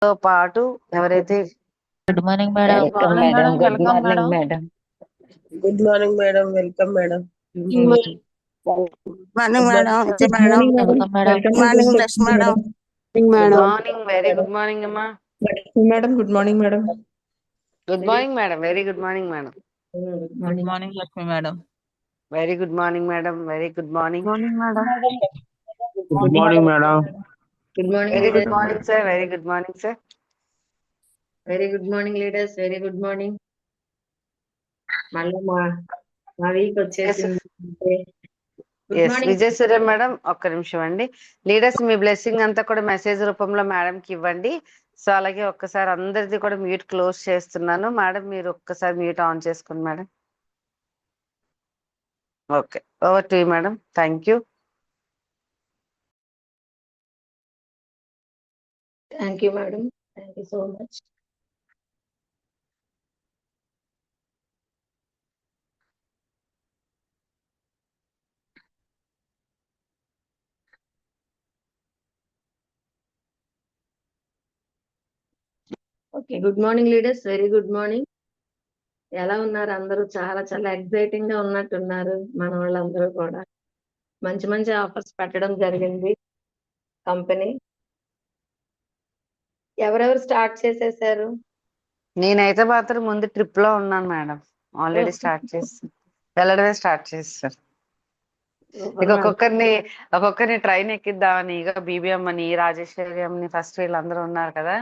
తో పాటు ఎవరైతే good morning madam. Welcome madam. Good morning madam. Good morning madam. Welcome madam. Morning madam, Vijay good madam, morning madam. Welcome madam. Welcome to morning good Lakshmi madam. Morning good madam. Morning, very good morning అమ్మా. Madam good morning madam. Good morning madam, very good morning madam. Good morning Lakshmi madam. Very good morning madam, very good morning. Morning madam. Good morning madam. Good morning very good leaders. Morning sir, very good morning sir. Very good morning leaders. Very good morning. మళ్ళీ మా week వచ్చేసింది. Good yes morning. విజయసురేం madam, ఒక్క నిమిషం అండి. Leaders మీ blessing అంతా కూడా message రూపంలో మేడం కి ఇవ్వండి. సో అలాగే ఒక్కసారి అందరిది కూడా మ్యూట్ క్లోజ్ చేస్తున్నాను. మేడం మీరు ఒక్కసారి మ్యూట్ ఆన్ చేసుకోండి madam. Okay, over to you madam. Thank you. Thank you madam. Thank you so much. Okay, good morning leaders. Very good morning. ఎలా ఉన్నారు అందరూ? చాలా చాలా ఎక్సైటింగ్ గా ఉన్నట్టున్నారు మన వాళ్ళందరూ కూడా. మంచి మంచి ఆఫర్స్ పెట్టడం జరిగింది కంపెనీ. ఎవరెవరు స్టార్ట్ చేసేసారు? నేనైతే మాత్రం ముందు ట్రిప్ లో ఉన్నాను మేడం. ఆల్రెడీ స్టార్ట్ చేస్తాను, వెళ్ళడమే స్టార్ట్ చేస్తాను. ఇక ఒక్కొక్కరిని ట్రైన్ ఎక్కిద్దామని, ఇక బీబీ అమ్మని, రాజేశ్వరి అమ్మని, ఫస్ట్ వీళ్ళందరూ ఉన్నారు కదా,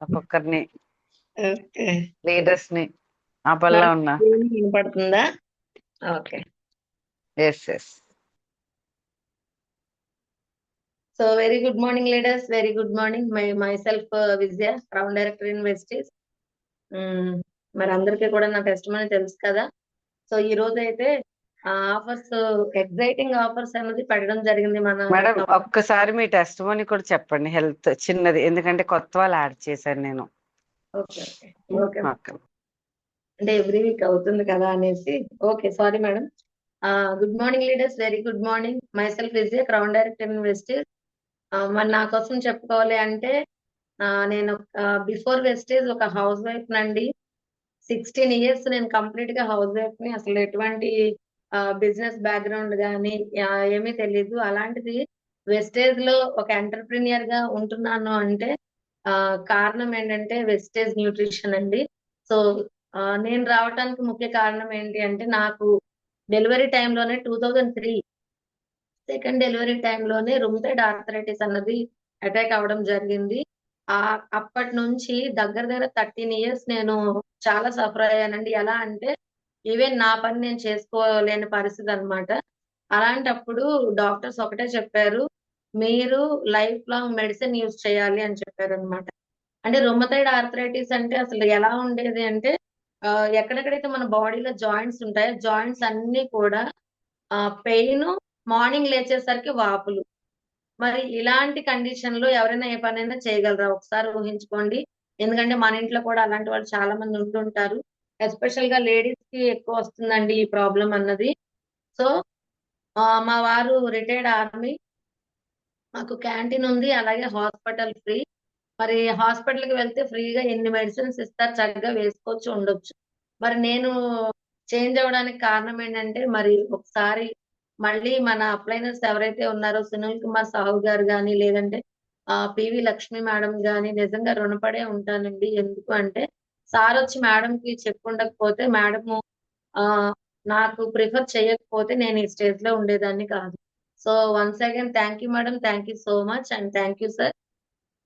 ఒక్కొక్కరిని లీడర్స్ ని ఆ పనిలో ఉన్నా. వినపడుతుందా? Okay. Yes yes. So very good morning leaders. Very good morning. Myself Vijaya, crown director in Vestige. మరి అందరికీ కూడా నా టెస్టిమనీ తెలుసు కదా. సో ఈ రోజు అయితే ఆఫర్స్, ఎగ్జైటింగ్ ఆఫర్స్ అనేది పెట్టడం జరిగింది మన. మేడం ఒక్కసారి మీ టెస్టిమనీ కూడా చెప్పండి, హెల్త్ చిన్నది, ఎందుకంటే కొత్త వాళ్ళు యాడ్ చేశాను నేను. Okay okay okay. అంటే ఎవ్రీ వీక్ అవుతుంది కదా అనేసి. Okay, sorry madam. Good morning leaders. Very good morning. Myself Vijaya, crown director in Vestige. మరి నా కోసం చెప్పుకోవాలి అంటే నేను బిఫోర్ వెస్టేజ్ ఒక హౌస్ వైఫ్ నండి. 16 ఇయర్స్ నేను కంప్లీట్ గా హౌస్ వైఫ్ ని. అసలు ఎటువంటి బిజినెస్ బ్యాక్గ్రౌండ్ కానీ ఏమీ తెలియదు. అలాంటిది వెస్టేజ్ లో ఒక ఎంటర్ప్రీనియర్ గా ఉంటున్నాను అంటే కారణం ఏంటంటే వెస్టేజ్ న్యూట్రిషన్ అండి. సో నేను రావడానికి ముఖ్య కారణం ఏంటి అంటే, నాకు డెలివరీ టైంలోనే 2003 సెకండ్ డెలివరీ టైంలోనే రుమటైడ్ ఆర్థరైటిస్ అన్నది అటాక్ అవ్వడం జరిగింది. అప్పటి నుంచి దగ్గర 13 ఇయర్స్ నేను చాలా సఫర్ అయ్యానండి. ఎలా అంటే ఈవెన్ నా పని నేను చేసుకోలేని పరిస్థితి అన్నమాట. అలాంటప్పుడు డాక్టర్స్ ఒకటే చెప్పారు, మీరు లైఫ్ లాంగ్ మెడిసిన్ యూజ్ చేయాలి అని చెప్పారు అనమాట. అంటే రుమటైడ్ ఆర్థరైటిస్ అంటే అసలు ఎలా ఉండేది అంటే, ఎక్కడెక్కడైతే మన బాడీలో జాయింట్స్ ఉంటాయో జాయింట్స్ అన్ని కూడా పెయిన్, మార్నింగ్ లేచేసరికి వాపులు. మరి ఇలాంటి కండిషన్ లో ఎవరైనా ఏ పనైనా చేయగలరా? ఒకసారి ఊహించుకోండి. ఎందుకంటే మన ఇంట్లో కూడా అలాంటి వాళ్ళు చాలా మంది ఉంటుంటారు. ఎస్పెషల్ గా లేడీస్ కి ఎక్కువ వస్తుందండి ఈ ప్రాబ్లం అన్నది. సో మా వారు రిటైర్డ్ ఆర్మీ. మాకు క్యాంటీన్ ఉంది, అలాగే హాస్పిటల్ ఫ్రీ. మరి హాస్పిటల్ కి వెళ్తే ఫ్రీగా ఎన్ని మెడిసిన్స్ ఇస్తారు, చక్కగా వేసుకోవచ్చు, ఉండొచ్చు. మరి నేను చేంజ్ అవ్వడానికి కారణం ఏంటంటే, మరి ఒకసారి మళ్ళీ మన అప్లైనర్స్ ఎవరైతే ఉన్నారో సునీల్ కుమార్ సాహు గారు కానీ, లేదంటే పివి లక్ష్మి మేడం గాని, నిజంగా రుణపడే ఉంటానండి. ఎందుకు అంటే సార్ వచ్చి మేడం కి చెప్పుండకపోతే, మేడము నాకు ప్రిఫర్ చేయకపోతే నేను ఈ స్టేజ్ లో ఉండేదాన్ని కాదు. So once again thank you madam, thank you so much and thank you sir.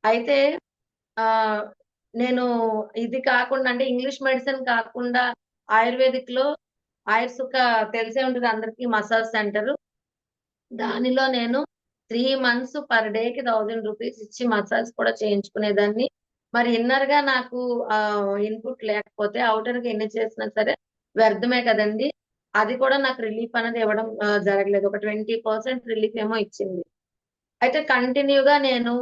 అయితే ఆ నేను ఇది కాకుండా, అంటే ఇంగ్లీష్ మెడిసిన్ కాకుండా ఆయుర్వేదిక్ లో ఆయుర్సుఖ తెలిసే ఉంటుంది అందరికి, మసాజ్ సెంటర్. దానిలో నేను 3 మంత్స్ పర్ డే కి 1000 రూపీస్ ఇచ్చి మసాజ్ కూడా చేయించుకునేదాన్ని. మరి ఇన్నర్ గా నాకు ఇన్పుట్ లేకపోతే అవుటర్ గా ఎన్ని చేసినా సరే వ్యర్థమే కదండి. అది కూడా నాకు రిలీఫ్ అనేది ఇవ్వడం జరగలేదు. ఒక 20% రిలీఫ్ ఏమో ఇచ్చింది. అయితే కంటిన్యూగా నేను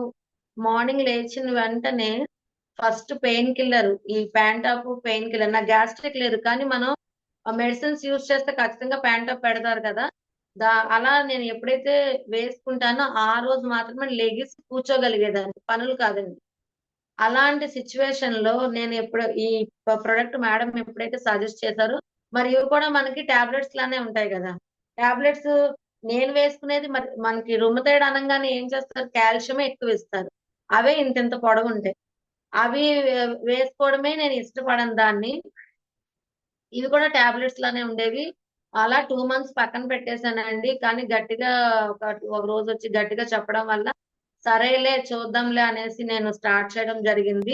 మార్నింగ్ లేచిన వెంటనే ఫస్ట్ పెయిన్ కిల్లర్, ఈ ప్యాంటాప్ పెయిన్ కిల్లర్. నా గ్యాస్ట్రిక్ లేదు, కానీ మనం మెడిసిన్స్ యూజ్ చేస్తే ఖచ్చితంగా ప్యాంటాప్ పెడతారు కదా. అలా నేను ఎప్పుడైతే వేసుకుంటానో ఆ రోజు మాత్రమే లెగిసి కూర్చోగలిగేదాన్ని, పనులు కాదండి. అలాంటి సిచ్యువేషన్ లో నేను ఎప్పుడు ఈ ప్రొడక్ట్ మేడం ఎప్పుడైతే సజెస్ట్ చేశారో, మరి ఇవి కూడా మనకి టాబ్లెట్స్ లానే ఉంటాయి కదా. టాబ్లెట్స్ నేను వేసుకునేది మరి మనకి రుమతైడ్ అనగానే ఏం చేస్తారు, కాల్షియం ఎక్కువ ఇస్తారు. అవే ఇంత పొడవు ఉంటాయి. అవి వేసుకోవడమే నేను ఇష్టపడను దాన్ని. ఇవి కూడా టాబ్లెట్స్ లానే ఉండేవి. అలా 2 మంత్స్ పక్కన పెట్టేశానండి. కానీ గట్టిగా ఒక రోజు వచ్చి గట్టిగా చెప్పడం వల్ల సరేలే చూద్దాంలే అనేసి నేను స్టార్ట్ చేయడం జరిగింది.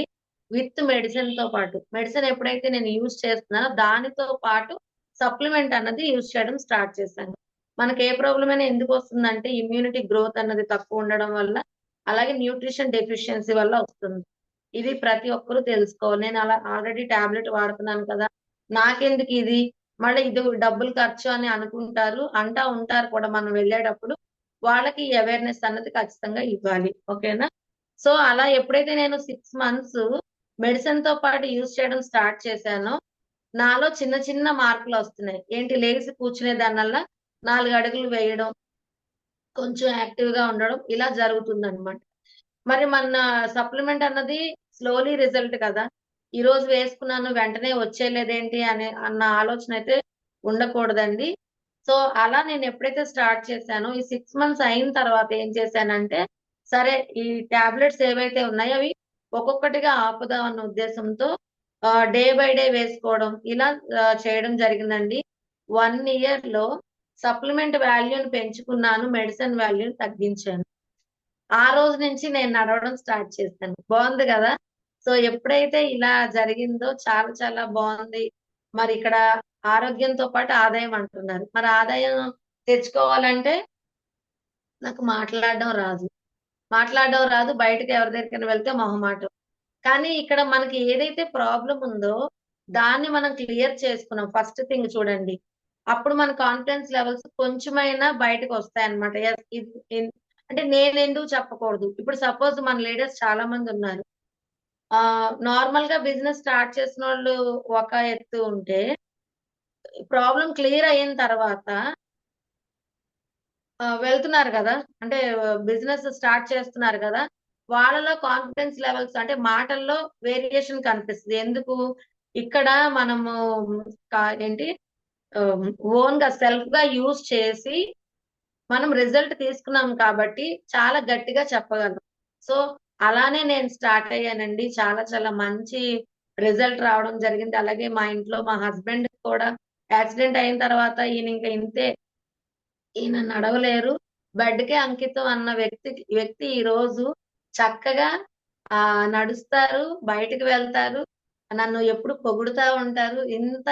విత్ మెడిసిన్ తో పాటు. మెడిసిన్ ఎప్పుడైతే నేను యూజ్ చేస్తున్నానో దానితో పాటు సప్లిమెంట్ అన్నది యూజ్ చేయడం స్టార్ట్ చేశాను. మనకి ఏ ప్రాబ్లం అయినా ఎందుకు వస్తుందంటే ఇమ్యూనిటీ గ్రోత్ అన్నది తక్కువ ఉండడం వల్ల, అలాగే న్యూట్రిషన్ డెఫిషియన్సీ వల్ల వస్తుంది. ఇది ప్రతి ఒక్కరూ తెలుసుకోవాలి. నేను అలా ఆల్రెడీ టాబ్లెట్ వాడుతున్నాను కదా, నాకెందుకు ఇది, మళ్ళీ ఇది డబ్బులు ఖర్చు అని అనుకుంటారు, అంటా ఉంటారు కూడా మనం వెళ్ళేటప్పుడు. వాళ్ళకి ఈ అవేర్నెస్ అన్నది ఖచ్చితంగా ఇవ్వాలి. ఓకేనా? సో అలా ఎప్పుడైతే నేను 6 మంత్స్ మెడిసిన్ తో పాటు యూజ్ చేయడం స్టార్ట్ చేశానో, నాలో చిన్న చిన్న మార్పులు వస్తున్నాయి. ఏంటి, లేచి కూర్చునే దానివల్ల 4 అడుగులు వేయడం, కొంచెం యాక్టివ్ గా ఉండడం ఇలా జరుగుతుందన్నమాట. మరి మన సప్లిమెంట్ అన్నది స్లోలీ రిజల్ట్ కదా. ఈ రోజు వేసుకున్నాను వెంటనే వచ్చేలేదేంటి అన్న ఆలోచన అయితే ఉండకూడదండి. సో అలా నేను ఎప్పుడైతే స్టార్ట్ చేశానో, ఈ 6 మంత్స్ అయిన తర్వాత ఏం చేశానంటే, సరే ఈ టాబ్లెట్స్ ఏవైతే ఉన్నాయో అవి ఒక్కొక్కటిగా ఆపుదాం అన్న ఉద్దేశంతో డే బై డే వేసుకోవడం ఇలా చేయడం జరిగిందండి. 1 ఇయర్ లో సప్లిమెంట్ వాల్యూని పెంచుకున్నాను, మెడిసిన్ వాల్యూని తగ్గించాను. ఆ రోజు నుంచి నేను నడవడం స్టార్ట్ చేశాను. బాగుంది కదా. సో ఎప్పుడైతే ఇలా జరిగిందో చాలా చాలా బాగుంది. మరి ఇక్కడ ఆరోగ్యంతో పాటు ఆదాయం అంటున్నారు. మరి ఆదాయం తెచ్చుకోవాలంటే నాకు మాట్లాడడం రాదు, బయటకు ఎవరి దగ్గరికి వెళ్తే మొహమాటం. కానీ ఇక్కడ మనకి ఏదైతే ప్రాబ్లం ఉందో దాన్ని మనం క్లియర్ చేసుకున్నాం. ఫస్ట్ థింగ్ చూడండి, అప్పుడు మన కాన్ఫిడెన్స్ లెవెల్స్ కొంచెమైనా బయటకు వస్తాయన్నమాట. అంటే నేను ఎందుకు చెప్పకూడదు. ఇప్పుడు సపోజ్ మన లీడర్స్ చాలా మంది ఉన్నారు. నార్మల్ గా బిజినెస్ స్టార్ట్ చేసిన వాళ్ళు ఒక ఎత్తు ఉంటే, ప్రాబ్లం క్లియర్ అయిన తర్వాత వెళ్తున్నారు కదా, అంటే బిజినెస్ స్టార్ట్ చేస్తున్నారు కదా, వాళ్ళలో కాన్ఫిడెన్స్ లెవెల్స్ అంటే మాటల్లో వేరియేషన్ కనిపిస్తుంది. ఎందుకు, ఇక్కడ మనము ఏంటి ఓన్ గా సెల్ఫ్ గా యూజ్ చేసి మనం రిజల్ట్ తీసుకున్నాం కాబట్టి చాలా గట్టిగా చెప్పగలం. సో అలానే నేను స్టార్ట్ అయ్యానండి. చాలా చాలా మంచి రిజల్ట్ రావడం జరిగింది. అలాగే మా ఇంట్లో మా హస్బెండ్ కూడా యాక్సిడెంట్ అయిన తర్వాత ఇంతే, ఈయన నడవలేరు, బెడ్ కే అంకితం అన్న వ్యక్తి ఈ రోజు చక్కగా నడుస్తారు, బయటికి వెళ్తారు, నన్ను ఎప్పుడు పొగుడుతా ఉంటారు. ఇంత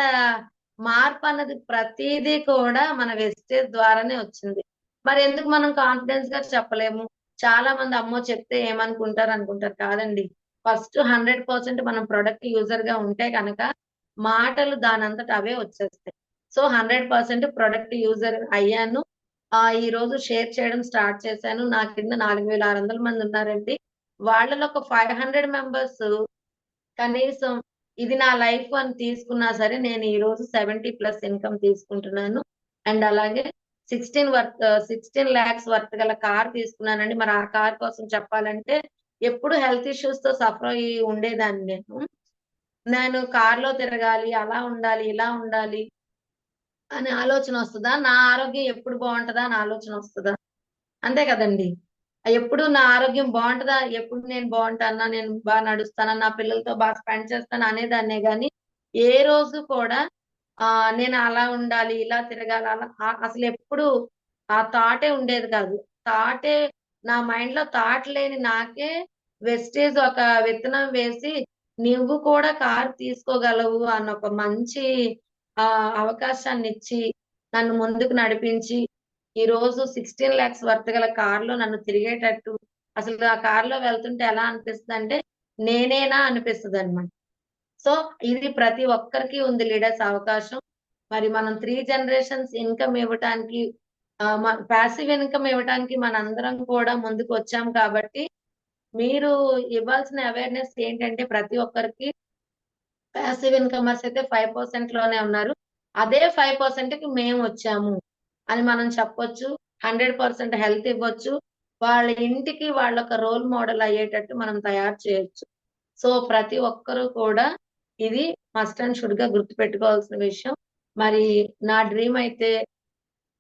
మార్పు అన్నది ప్రతిదీ కూడా మన వెస్టేజ్ ద్వారానే వచ్చింది. మరి ఎందుకు మనం కాన్ఫిడెన్స్ గా చెప్పలేము? చాలా మంది అమ్మో చెప్తే ఏమనుకుంటారు అనుకుంటారు. కాదండి, ఫస్ట్ 100% మనం ప్రొడక్ట్ యూజర్ గా ఉంటే కనుక మాటలు దానంతట అవే వచ్చేస్తాయి. సో 100% ప్రొడక్ట్ యూజర్ అయ్యాను. ఈ రోజు షేర్ చేయడం స్టార్ట్ చేశాను. నా కింద 4600 మంది ఉన్నారండి. వాళ్ళలో ఒక 500 మెంబర్స్ కనీసం ఇది నా లైఫ్ అని తీసుకున్నా సరే, నేను ఈ రోజు 70+ ఇన్కమ్ తీసుకుంటున్నాను. అండ్ అలాగే 16 lakhs వర్త్ గల కార్ తీసుకున్నానండి. మరి ఆ కార్ కోసం చెప్పాలంటే ఎప్పుడు హెల్త్ ఇష్యూస్ తో సఫర్ అయ్యి ఉండేదాన్ని. నేను కార్ లో తిరగాలి, అలా ఉండాలి, ఇలా ఉండాలి అనే ఆలోచన వస్తుందా? నా ఆరోగ్యం ఎప్పుడు బాగుంటుందా అని ఆలోచన వస్తుందా? అంతే కదండి. ఎప్పుడు నా ఆరోగ్యం బాగుంటుందా, ఎప్పుడు నేను బాగుంటానా, నేను బాగా నడుస్తానా, నా పిల్లలతో బాగా స్పెండ్ చేస్తాను అనేదాన్నే గాని ఏ రోజు కూడా నేను అలా ఉండాలి, ఇలా తిరగాలి, అలా అసలు ఎప్పుడు ఆ థాటే ఉండేది కాదు. థాటే నా మైండ్ లో థాట్ లేని నాకే వెస్టేజ్ ఒక విత్తనం వేసి నువ్వు కూడా కార్ తీసుకోగలవు అన్న ఒక మంచి అవకాశాన్ని ఇచ్చి నన్ను ముందుకు నడిపించి ఈ రోజు 16 lakhs వర్త్ గల కార్లో నన్ను తిరిగేటట్టు, అసలు ఆ కార్లో వెళ్తుంటే ఎలా అనిపిస్తుంది అంటే నేనేనా అనిపిస్తుంది అనమాట. సో ఇది ప్రతి ఒక్కరికి ఉంది లీడర్స్ అవకాశం. మరి మనం 3 generations ఇన్కమ్ ఇవ్వటానికి, ప్యాసివ్ ఇన్కమ్ ఇవ్వటానికి మనందరం కూడా ముందుకు వచ్చాం. కాబట్టి మీరు ఇవ్వాల్సిన అవేర్నెస్ ఏంటంటే, ప్రతి ఒక్కరికి ప్యాసివ్ ఇన్కమర్స్ అయితే 5% లోనే ఉన్నారు. అదే 5% కి మేము వచ్చాము అని మనం చెప్పొచ్చు. 100% హెల్త్ ఇవ్వచ్చు. వాళ్ళ ఇంటికి వాళ్ళొక రోల్ మోడల్ అయ్యేటట్టు మనం తయారు చేయొచ్చు. సో ప్రతి ఒక్కరూ కూడా ఇది మస్ట్ అండ్ షుడ్ గా గుర్తు పెట్టుకోవాల్సిన విషయం. మరి నా డ్రీమ్ అయితే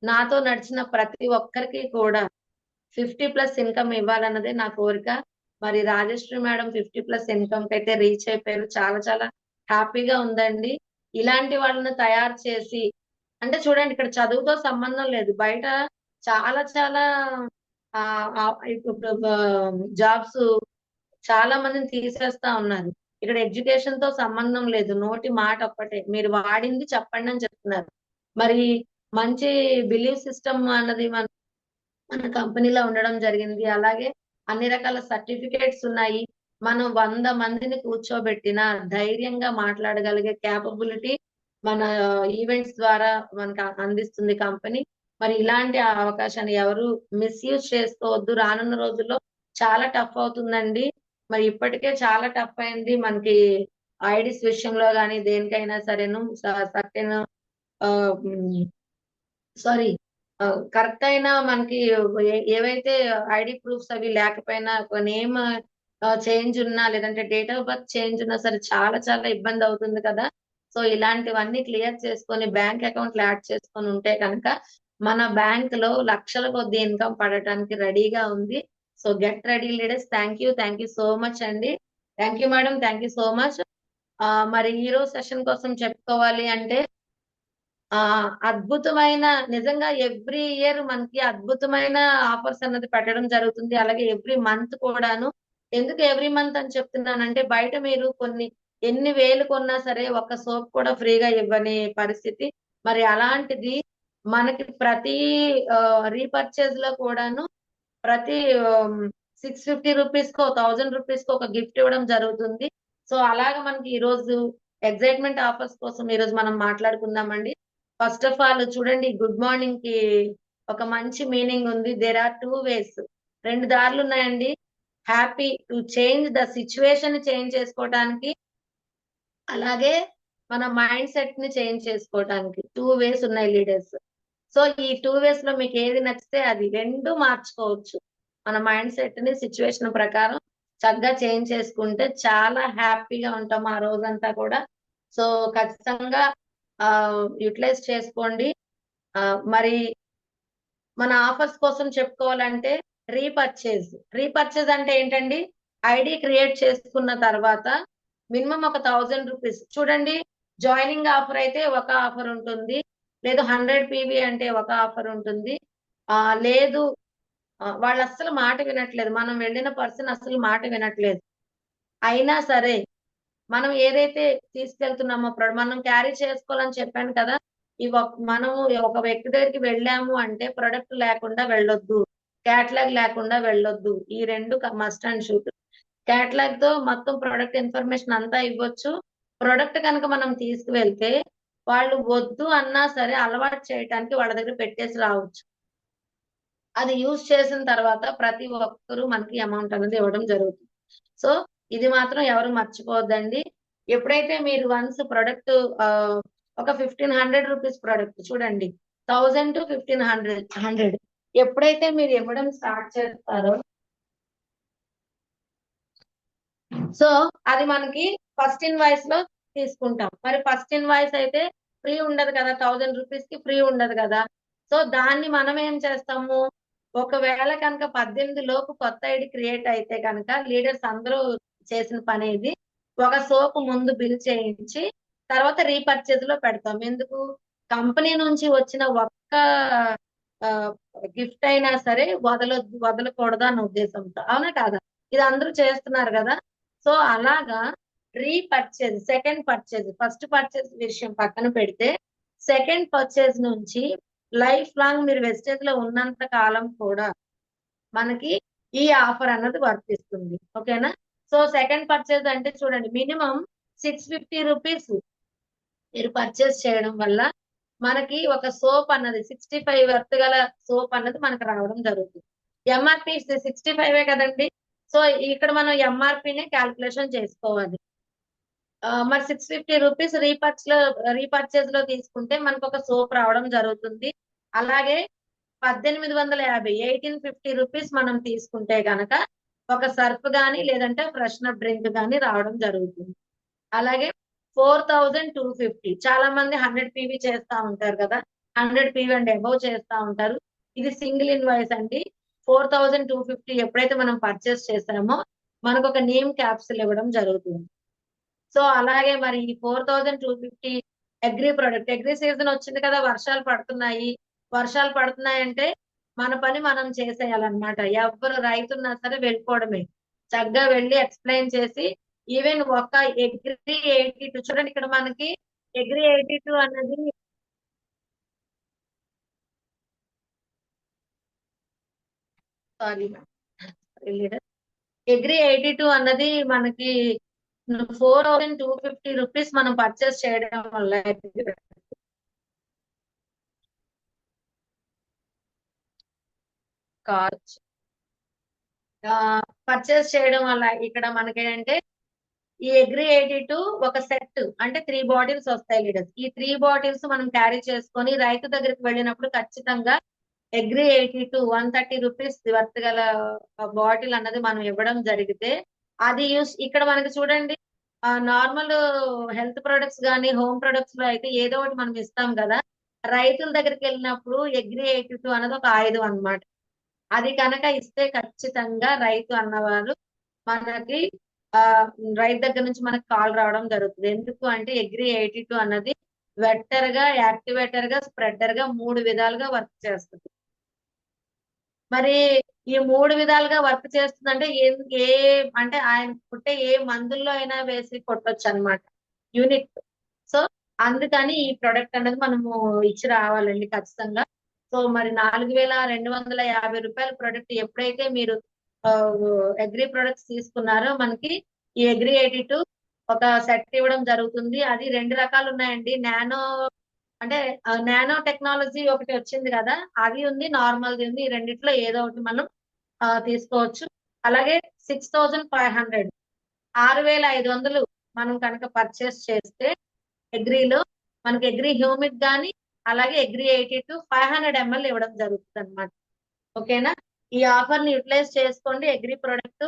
నాతో నడిచిన ప్రతి ఒక్కరికి కూడా 50+ ఇన్కమ్ ఇవ్వాలన్నదే నా కోరిక. మరి రాజశ్రీ మేడం 50+ ఇన్కమ్ కి అయితే రీచ్ అయిపోయారు. చాలా చాలా హ్యాపీగా ఉందండి. ఇలాంటి వాళ్ళని తయారు చేసి, అంటే చూడండి, ఇక్కడ చదువుతో సంబంధం లేదు, బయట చాలా చాలా ఇప్పుడు జాబ్స్ చాలా మందిని తీసేస్తా ఉన్నారు. ఇక్కడ ఎడ్యుకేషన్ తో సంబంధం లేదు, నోటి మాట ఒక్కటే, మీరు వాడింది చెప్పండి అని చెప్తున్నారు. మరి మంచి బిలీవ్ సిస్టమ్ అన్నది మన కంపెనీలో ఉండడం జరిగింది. అలాగే అన్ని రకాల సర్టిఫికేట్స్ ఉన్నాయి. మనం 100 మందిని కూర్చోబెట్టిన ధైర్యంగా మాట్లాడగలిగే క్యాపబిలిటీ మన ఈవెంట్స్ ద్వారా మనకు అందిస్తుంది కంపెనీ. మరి ఇలాంటి అవకాశాన్ని ఎవరు మిస్యూజ్ చేసుకోవద్దు. రానున్న రోజుల్లో చాలా టఫ్ అవుతుందండి. మరి ఇప్పటికే చాలా టఫ్ అయింది మనకి ఐడీస్ విషయంలో కానీ దేనికైనా సరేను. సర్టెన్ సారీ కరెక్ట్ అయినా మనకి ఏవైతే ఐడి ప్రూఫ్స్ అవి లేకపోయినా, ఒక నేమ్ చేంజ్ ఉన్నా, లేదంటే డేట్ ఆఫ్ బర్త్ చేంజ్ ఉన్నా సరే చాలా చాలా ఇబ్బంది అవుతుంది కదా. సో ఇలాంటివన్నీ క్లియర్ చేసుకొని బ్యాంక్ అకౌంట్లు యాడ్ చేసుకొని ఉంటే కనుక మన బ్యాంక్ లో లక్షల కొద్ది ఇన్కమ్ పడటానికి రెడీగా ఉంది. So get ready leaders. Thank you so much అండి. Thank you madam, thank you so much. మరి ఈ రోజు సెషన్ కోసం చెప్పుకోవాలి అంటే అద్భుతమైన, నిజంగా ఎవ్రీ ఇయర్ మనకి అద్భుతమైన ఆఫర్స్ అన్నది పెట్టడం జరుగుతుంది. అలాగే ఎవ్రీ మంత్ కూడాను. ఎందుకు ఎవ్రీ మంత్ అని చెప్తున్నానంటే, బయట మీరు ఎన్ని వేలు కొన్నా సరే ఒక్క సోప్ కూడా ఫ్రీగా ఇవ్వని పరిస్థితి. మరి అలాంటిది మనకి ప్రతి రీపర్చేజ్ లో కూడాను ప్రతి 650 రూపీస్ కో 1000 రూపీస్ కో ఒక గిఫ్ట్ ఇవ్వడం జరుగుతుంది. సో అలాగే మనకి ఈ రోజు ఎగ్జైట్మెంట్ ఆఫర్స్ కోసం ఈ రోజు మనం మాట్లాడుకుందామండి. ఫస్ట్ ఆఫ్ ఆల్ చూడండి, గుడ్ మార్నింగ్ కి ఒక మంచి మీనింగ్ ఉంది. దేర్ ఆర్ 2 ways, 2 దారులు ఉన్నాయండి. Happy to change the situation change చేసుకోవడానికి, అలాగే మన మైండ్ సెట్ ని చేంజ్ చేసుకోవడానికి 2 ways ఉన్నాయి లీడర్స్. సో ఈ 2 ways లో మీకు ఏది నచ్చితే అది 2 మార్చుకోవచ్చు. మన మైండ్ సెట్ ని సిచ్యువేషన్ ప్రకారం చక్కగా చేంజ్ చేసుకుంటే చాలా హ్యాపీగా ఉంటాం ఆ రోజంతా కూడా. సో ఖచ్చితంగా యూటిలైజ్ చేసుకోండి. మరి మన ఆఫర్స్ కోసం చెప్పుకోవాలంటే రీపర్చేజ్ అంటే ఏంటండి, ఐడి క్రియేట్ చేసుకున్న తర్వాత మినిమం ఒక 1000 రూపీస్. చూడండి, జాయినింగ్ ఆఫర్ అయితే ఒక ఆఫర్ ఉంటుంది, లేదు 100 PV అంటే ఒక ఆఫర్ ఉంటుంది. లేదు వాళ్ళు అస్సలు మాట వినట్లేదు, మనం వెళ్ళిన పర్సన్ అస్సలు మాట వినట్లేదు, అయినా సరే మనం ఏదైతే తీసుకెళ్తున్నామో మనం క్యారీ చేసుకోవాలని చెప్పాను కదా. మనం ఒక వ్యక్తి దగ్గరికి వెళ్ళాము అంటే ప్రొడక్ట్ లేకుండా వెళ్ళొద్దు, క్యాటలాగ్ లేకుండా వెళ్ళొద్దు. ఈ 2 మస్ట్ అండ్ షూట్. క్యాటలాగ్ తో మొత్తం ప్రొడక్ట్ ఇన్ఫర్మేషన్ అంతా ఇవ్వచ్చు. ప్రొడక్ట్ కనుక మనం తీసుకువెళ్తే వాళ్ళు వద్దు అన్నా సరే అలవాటు చేయడానికి వాళ్ళ దగ్గర పెట్టేసి రావచ్చు. అది యూజ్ చేసిన తర్వాత ప్రతి ఒక్కరూ మనకి అమౌంట్ అనేది ఇవ్వడం జరుగుతుంది. సో ఇది మాత్రం ఎవరు మర్చిపోవద్దండి. ఎప్పుడైతే మీరు వన్స్ ప్రొడక్ట్ ఒక 1500 రూపీస్ ప్రొడక్ట్ చూడండి, 1000 to 1500 ఎప్పుడైతే మీరు ఇవ్వడం స్టార్ట్ చేస్తారో, సో అది మనకి ఫస్ట్ ఇన్వాయిస్ లో తీసుకుంటాం. మరి ఫస్ట్ ఇన్వాయిస్ అయితే ఫ్రీ ఉండదు కదా, 1000 రూపీస్ కి ఫ్రీ ఉండదు కదా. సో దాన్ని మనం ఏం చేస్తాము, ఒకవేళ కనుక 18 లోపు కొత్త ఐడి క్రియేట్ అయితే కనుక లీడర్స్ అందరూ చేసిన పని ఇది, ఒక సోప్ ముందు బిల్ చేయించి తర్వాత రీపర్చేజ్ లో పెడతాం. ఎందుకు, కంపెనీ నుంచి వచ్చిన ఒక్క గిఫ్ట్ అయినా సరే వదలకూడదు అన్న ఉద్దేశంతో, అవునా కాదా? ఇది అందరూ చేస్తున్నారు కదా. సో అలాగా repurchase, second purchase, first purchase విషయం పక్కన పెడితే సెకండ్ పర్చేజ్ నుంచి లైఫ్ లాంగ్ మీరు వెస్టేజ్ లో ఉన్నంత కాలం కూడా మనకి ఈ ఆఫర్ అన్నది వర్తిస్తుంది. ఓకేనా? సో సెకండ్ పర్చేజ్ అంటే చూడండి, మినిమం 650 రూపీస్ మీరు పర్చేజ్ చేయడం వల్ల మనకి ఒక సోప్ అన్నది 65 వర్త్ గల సోప్ అన్నది మనకు రావడం జరుగుతుంది. ఎంఆర్పి 65 కదండి. సో ఇక్కడ మనం ఎంఆర్పిని క్యాల్కులేషన్ చేసుకోవాలి. మరి 650 రూపీస్ రీపర్చేజ్ లో తీసుకుంటే మనకు ఒక సోప్ రావడం జరుగుతుంది. అలాగే 1850 1850 రూపీస్ మనం తీసుకుంటే కనుక ఒక సర్ఫ్ గానీ లేదంటే ఫ్రెషనర్ డ్రింక్ గానీ రావడం జరుగుతుంది. అలాగే 4250 చాలా మంది 100 పీవీ చేస్తా ఉంటారు కదా, 100 పీవీ అండ్ అబౌవ్ చేస్తా ఉంటారు. ఇది సింగిల్ ఇన్వాయిస్ అండి. 4250 ఎప్పుడైతే మనం పర్చేస్ చేసామో మనకు ఒక నేమ్ క్యాప్సుల్ ఇవ్వడం జరుగుతుంది. సో అలాగే మరి ఈ 4250 అగ్రి ప్రొడక్ట్, అగ్రి సీజన్ వచ్చింది కదా, వర్షాలు పడుతున్నాయంటే మన పని మనం చేసేయాలన్నమాట. ఎవరు రైతున్నా సరే వెళ్ళిపోవడమే, చక్కగా వెళ్ళి ఎక్స్ప్లెయిన్ చేసి ఈవెన్ ఒక అగ్రి 82 చూడండి, ఇక్కడ మనకి అగ్రి 82 అన్నది సారీ అగ్రి 82 అన్నది మనకి 4250 రూపీస్ మనం పర్చేస్ చేయడం వల్ల పర్చేస్ చేయడం వల్ల ఇక్కడ మనకి ఏంటంటే ఈ అగ్రి 82 ఒక సెట్ అంటే 3 బాటిల్స్ వస్తాయి లీడర్స్. ఈ 3 బాటిల్స్ మనం క్యారీ చేసుకొని రైతు దగ్గరికి వెళ్ళినప్పుడు ఖచ్చితంగా అగ్రి 82 130 రూపీస్ వర్త్ గల బాటిల్ అన్నది మనం ఇవ్వడం జరిగితే అది యూస్ ఇక్కడ మనకి చూడండి, నార్మల్ హెల్త్ ప్రొడక్ట్స్ కానీ హోమ్ ప్రొడక్ట్స్ లో అయితే ఏదో ఒకటి మనం ఇస్తాం కదా, రైతుల దగ్గరికి వెళ్ళినప్పుడు అగ్రి 82 అన్నది ఒక ఆయుధం అన్నమాట. అది కనుక ఇస్తే ఖచ్చితంగా రైతు అన్నవారు మనకి రైతు దగ్గర నుంచి మనకు కాల్ రావడం జరుగుతుంది. ఎందుకు అంటే అగ్రి 82 అన్నది వెక్టర్ గా, యాక్టివేటర్ గా, స్ప్రెడర్ గా 3 విధాలుగా వర్క్ చేస్తుంది. మరి ఈ 3 విధాలుగా వర్క్ చేస్తుందంటే ఏ అంటే ఆయన పుట్టే ఏ మందుల్లో అయినా వేసి కొట్టొచ్చు అనమాట, యూనిక్. సో అందుకని ఈ ప్రొడక్ట్ అనేది మనము ఇచ్చి రావాలండి ఖచ్చితంగా. సో మరి 4250 రూపాయల ప్రొడక్ట్ ఎప్పుడైతే మీరు అగ్రి ప్రొడక్ట్స్ తీసుకున్నారో మనకి ఈ అగ్రి 82 ఒక సెట్ ఇవ్వడం జరుగుతుంది. అది 2 రకాలు ఉన్నాయండి. నానో టెక్నాలజీ ఒకటి వచ్చింది కదా, అది ఉంది, నార్మల్ది ఉంది. ఈ రెండిట్లో ఏదో ఒకటి మనం తీసుకోవచ్చు. అలాగే 6500 6500 మనం కనుక పర్చేస్ చేస్తే అగ్రిలో మనకి అగ్రి హ్యూమిక్ గానీ అలాగే అగ్రి 82 500 ml ఇవ్వడం జరుగుతుంది అనమాట. ఓకేనా, ఈ ఆఫర్ ని యూటిలైజ్ చేసుకోండి. అగ్రి ప్రొడక్ట్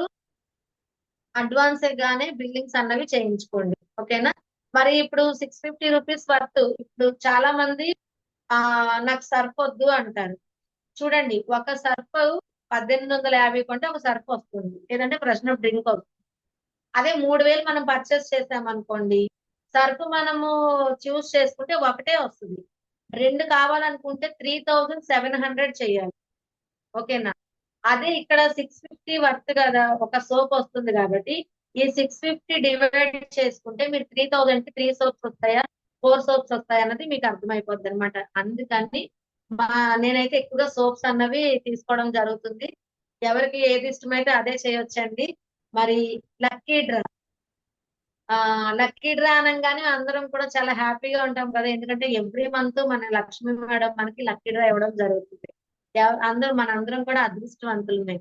అడ్వాన్స్ గానే బిల్లింగ్స్ అన్నవి చేయించుకోండి. ఓకేనా, మరి ఇప్పుడు 650 రూపీస్ వర్త్, ఇప్పుడు చాలా మంది నాకు సర్ఫ్ వద్దు అంటారు. చూడండి, ఒక సర్ఫ్ 1850 కొంటే ఒక సర్ఫ్ వస్తుంది, లేదంటే ఫ్రెషనర్ డ్రింక్ వస్తుంది. అదే 3000 మనం పర్చేస్ చేసామనుకోండి, సర్ఫ్ మనము చూస్ చేసుకుంటే ఒకటే వస్తుంది. 2 కావాలనుకుంటే 3700 చేయాలి. ఓకేనా, అదే ఇక్కడ 650 వర్త్ కదా, ఒక సోప్ వస్తుంది కాబట్టి ఈ 650 డివైడ్ చేసుకుంటే మీరు 3000 కి 3 సోప్స్ వస్తాయా 4 సోప్స్ వస్తాయా అన్నది మీకు అర్థమైపోద్ది అనమాట. అందుకని నేనైతే ఎక్కువగా సోప్స్ అన్నవి తీసుకోవడం జరుగుతుంది. ఎవరికి ఏది ఇష్టమైతే అదే చేయొచ్చండి. మరి లక్కీ డ్రా అనగానే అందరం కూడా చాలా హ్యాపీగా ఉంటాం కదా, ఎందుకంటే ఎవ్రీ మంత్ మన లక్ష్మీ మేడం మనకి లక్కీ డ్రా ఇవ్వడం జరుగుతుంది. మనందరం కూడా అదృష్టవంతులమే.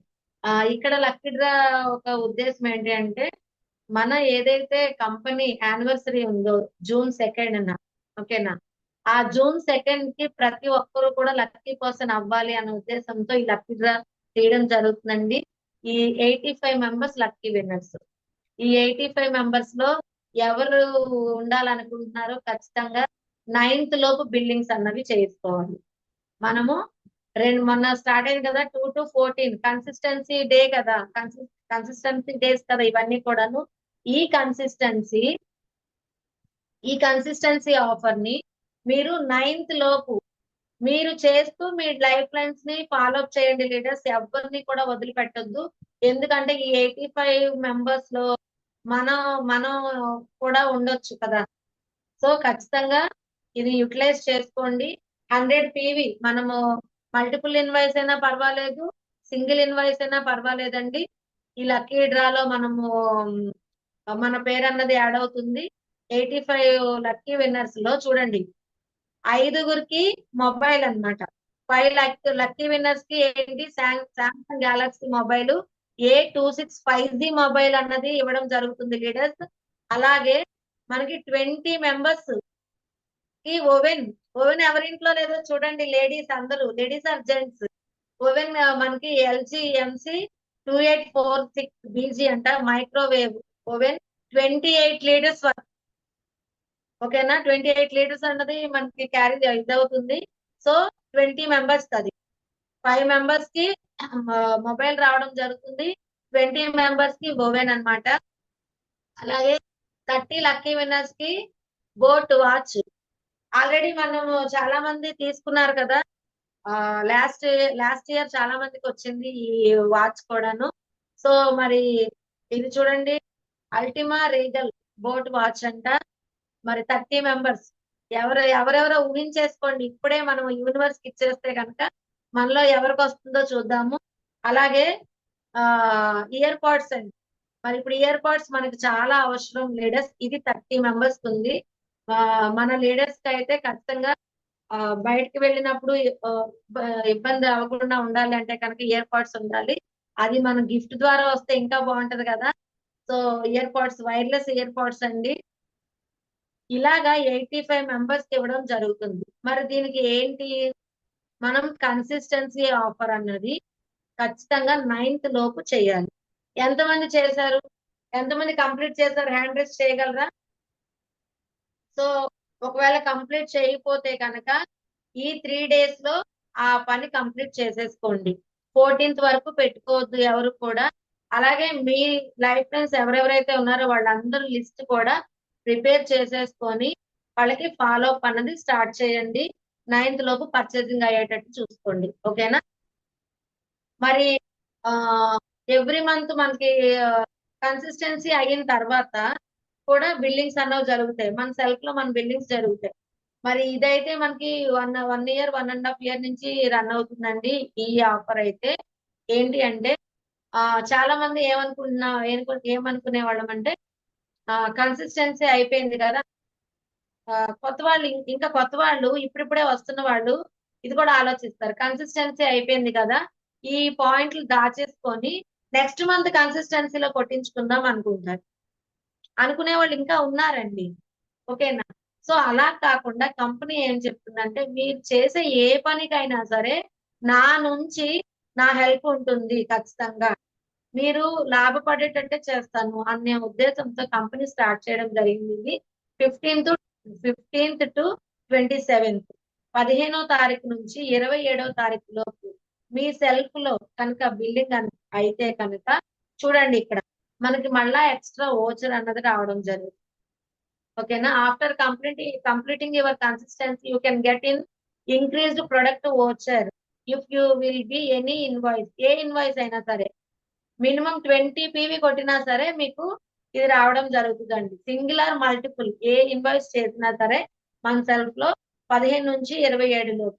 ఇక్కడ లక్కీ డ్రా ఒక ఉద్దేశం ఏంటి అంటే, మన ఏదైతే కంపెనీ యానివర్సరీ ఉందో June 2nd, ఓకేనా, ఆ June 2nd కి ప్రతి ఒక్కరు కూడా లక్కీ పర్సన్ అవ్వాలి అనే ఉద్దేశంతో ఈ లక్కీ డ్రా చేయడం జరుగుతుందండి. ఈ 85 మెంబర్స్ లక్కీ విన్నర్స్. ఈ 85 మెంబర్స్ లో ఎవరు ఉండాలనుకుంటున్నారో ఖచ్చితంగా 9th లోపు బిల్డింగ్స్ అన్నవి చేసుకోవాలి. మనము మొన్న స్టార్ట్ అయింది కదా 2 to 14 కన్సిస్టెన్సీ డే కదా, కన్సిస్టెన్సీ డేస్ కదా ఇవన్నీ కూడాను. ఈ కన్సిస్టెన్సీ ఆఫర్ ని మీరు 9th లోపు మీరు చేస్తూ మీ లైఫ్ లైన్స్ ని ఫాలో అప్ చేయండి లీడర్స్, ఎవరిని కూడా వదిలిపెట్టొద్దు. ఎందుకంటే ఈ 85 మెంబర్స్ లో మనం కూడా ఉండొచ్చు కదా. సో ఖచ్చితంగా ఇది యూటిలైజ్ చేసుకోండి. 100 పీవీ మనము మల్టిపుల్ ఇన్వాయిస్ అయినా పర్వాలేదు, సింగిల్ ఇన్వాయిస్ అయినా పర్వాలేదండి. ఈ లక్కీ డ్రాలో మనము మన పేరు అన్నది యాడ్ అవుతుంది. 85 లక్కీ విన్నర్స్ లో చూడండి, 5గురికి మొబైల్ అన్నమాట. 5 లక్కీ విన్నర్స్ కి ఏంటి, Samsung Galaxy mobile A265G mobile అన్నది ఇవ్వడం జరుగుతుంది లీడర్స్. అలాగే మనకి 20 మెంబర్స్ కి ఓవెన్ ఎవరింట్లో లేదో చూడండి, లేడీస్ అందరూ, లేడీస్ ఆర్ జెంట్స్, ఓవెన్ మనకి LG MC 2846 బీజీ అంట మైక్రోవేవ్ ఓవెన్ 28 లీటర్స్ వరకు. ఓకేనా, 28 లీటర్స్ అన్నది మనకి క్యారీ ఇదవుతుంది. సో 20 మెంబర్స్ అది 5 మెంబర్స్ కి మొబైల్ రావడం జరుగుతుంది, 20 మెంబర్స్ కి ఓవెన్ అన్నమాట. అలాగే 30 లక్కీ విన్నర్స్ కి బోట్ వాచ్. ఆల్రెడీ మనము చాలా మంది తీసుకున్నారు కదా, లాస్ట్ ఇయర్ చాలా మందికి వచ్చింది ఈ వాచ్ కూడాను. సో మరి ఇది చూడండి, అల్టిమా రీగల్ బోట్ వాచ్ అంట. మరి 30 మెంబర్స్ ఎవరెవరో ఊహించేసుకోండి, ఇప్పుడే మనం యూనివర్స్ కి ఇచ్చేస్తే కనుక మనలో ఎవరికి వస్తుందో చూద్దాము. అలాగే ఇయర్ పాడ్స్ అండి. మరి ఇప్పుడు ఇయర్ పాడ్స్ మనకి చాలా అవసరం లీడర్స్. ఇది 30 మెంబర్స్ ఉంది. మన లీడర్స్ కి అయితే ఖచ్చితంగా బయటకు వెళ్ళినప్పుడు ఇబ్బంది అవ్వకుండా ఉండాలి అంటే కనుక ఇయర్ పాడ్స్ ఉండాలి. అది మన గిఫ్ట్ ద్వారా వస్తే ఇంకా బాగుంటది కదా. So year pads, wireless year pads అండి. ఇలాగా 85 మెంబర్స్ కి ఇవ్వడం జరుగుతుంది. మరి దీనికి ఏంటి, మనం కన్సిస్టెన్సీ ఆఫర్ అన్నది ఖచ్చితంగా 9th లోపు చేయాలి. ఎంతమంది చేశారు, ఎంతమంది కంప్లీట్ చేశారు, హ్యాండ్ రైజ్ చేయగలరా? సో ఒకవేళ కంప్లీట్ చేయకపోతే కనుక ఈ 3 days లో ఆ పని కంప్లీట్ చేసేసుకోండి. 14th వరకు పెట్టుకోవద్దు ఎవరు కూడా. అలాగే మీ లైఫ్ ఫ్రెండ్స్ ఎవరెవరైతే ఉన్నారో వాళ్ళందరూ లిస్ట్ కూడా ప్రిపేర్ చేసేసుకొని వాళ్ళకి ఫాలో అప్ అన్నది స్టార్ట్ చేయండి. 9th లోపు పర్చేసింగ్ అయ్యేటట్టు చూసుకోండి. ఓకేనా? మరి ఎవ్రీ మంత్ మనకి కన్సిస్టెన్సీ అయిన తర్వాత కూడా బిల్లింగ్స్ అన్నవి జరుగుతాయి. మన సెల్ఫ్ లో మన బిల్లింగ్స్ జరుగుతాయి. మరి ఇదైతే మనకి 1 year 1.5 year నుంచి రన్ అవుతుందండి ఈ ఆఫర్ అయితే. ఏంటి అంటే చాలా మంది ఏమనుకునే వాళ్ళం అంటే కన్సిస్టెన్సీ అయిపోయింది కదా, కొత్త వాళ్ళు ఇంకా కొత్త వాళ్ళు ఇప్పుడిప్పుడే వస్తున్న వాళ్ళు ఇది కూడా ఆలోచిస్తారు. కన్సిస్టెన్సీ అయిపోయింది కదా, ఈ పాయింట్లు దాచేసుకొని నెక్స్ట్ మంత్ కన్సిస్టెన్సీలో కొట్టించుకుందాం అనుకుంటారు. అనుకునే వాళ్ళు ఇంకా ఉన్నారండి. ఓకేనా? సో అలా కాకుండా కంపెనీ ఏం చెప్తుందంటే మీరు చేసే ఏ పనికైనా సరే నా నుంచి నా హెల్ప్ ఉంటుంది, ఖచ్చితంగా మీరు లాభపడేటట్టే చేస్తాను అనే ఉద్దేశంతో కంపెనీ స్టార్ట్ చేయడం జరిగింది. 15th to 27th 15వ తారీఖు నుంచి 27వ తారీఖు లోపు మీ సెల్ఫ్ లో కనుక బిల్డింగ్ అయితే కనుక చూడండి, ఇక్కడ మనకి మళ్ళా ఎక్స్ట్రా ఓచర్ అన్నది రావడం జరుగుతుంది. ఓకేనా? After completing your consistency you can get in increased product voucher if you will be any invoice. A invoice అయినా సరే మినిమం 20 PV కొట్టినా సరే మీకు ఇది రావడం జరుగుతుందండి. సింగులర్ మల్టిపుల్ ఏ ఇన్వాయిస్ చేసినా సరే మన సెల్ఫ్ లో 15 నుంచి 27 లోపు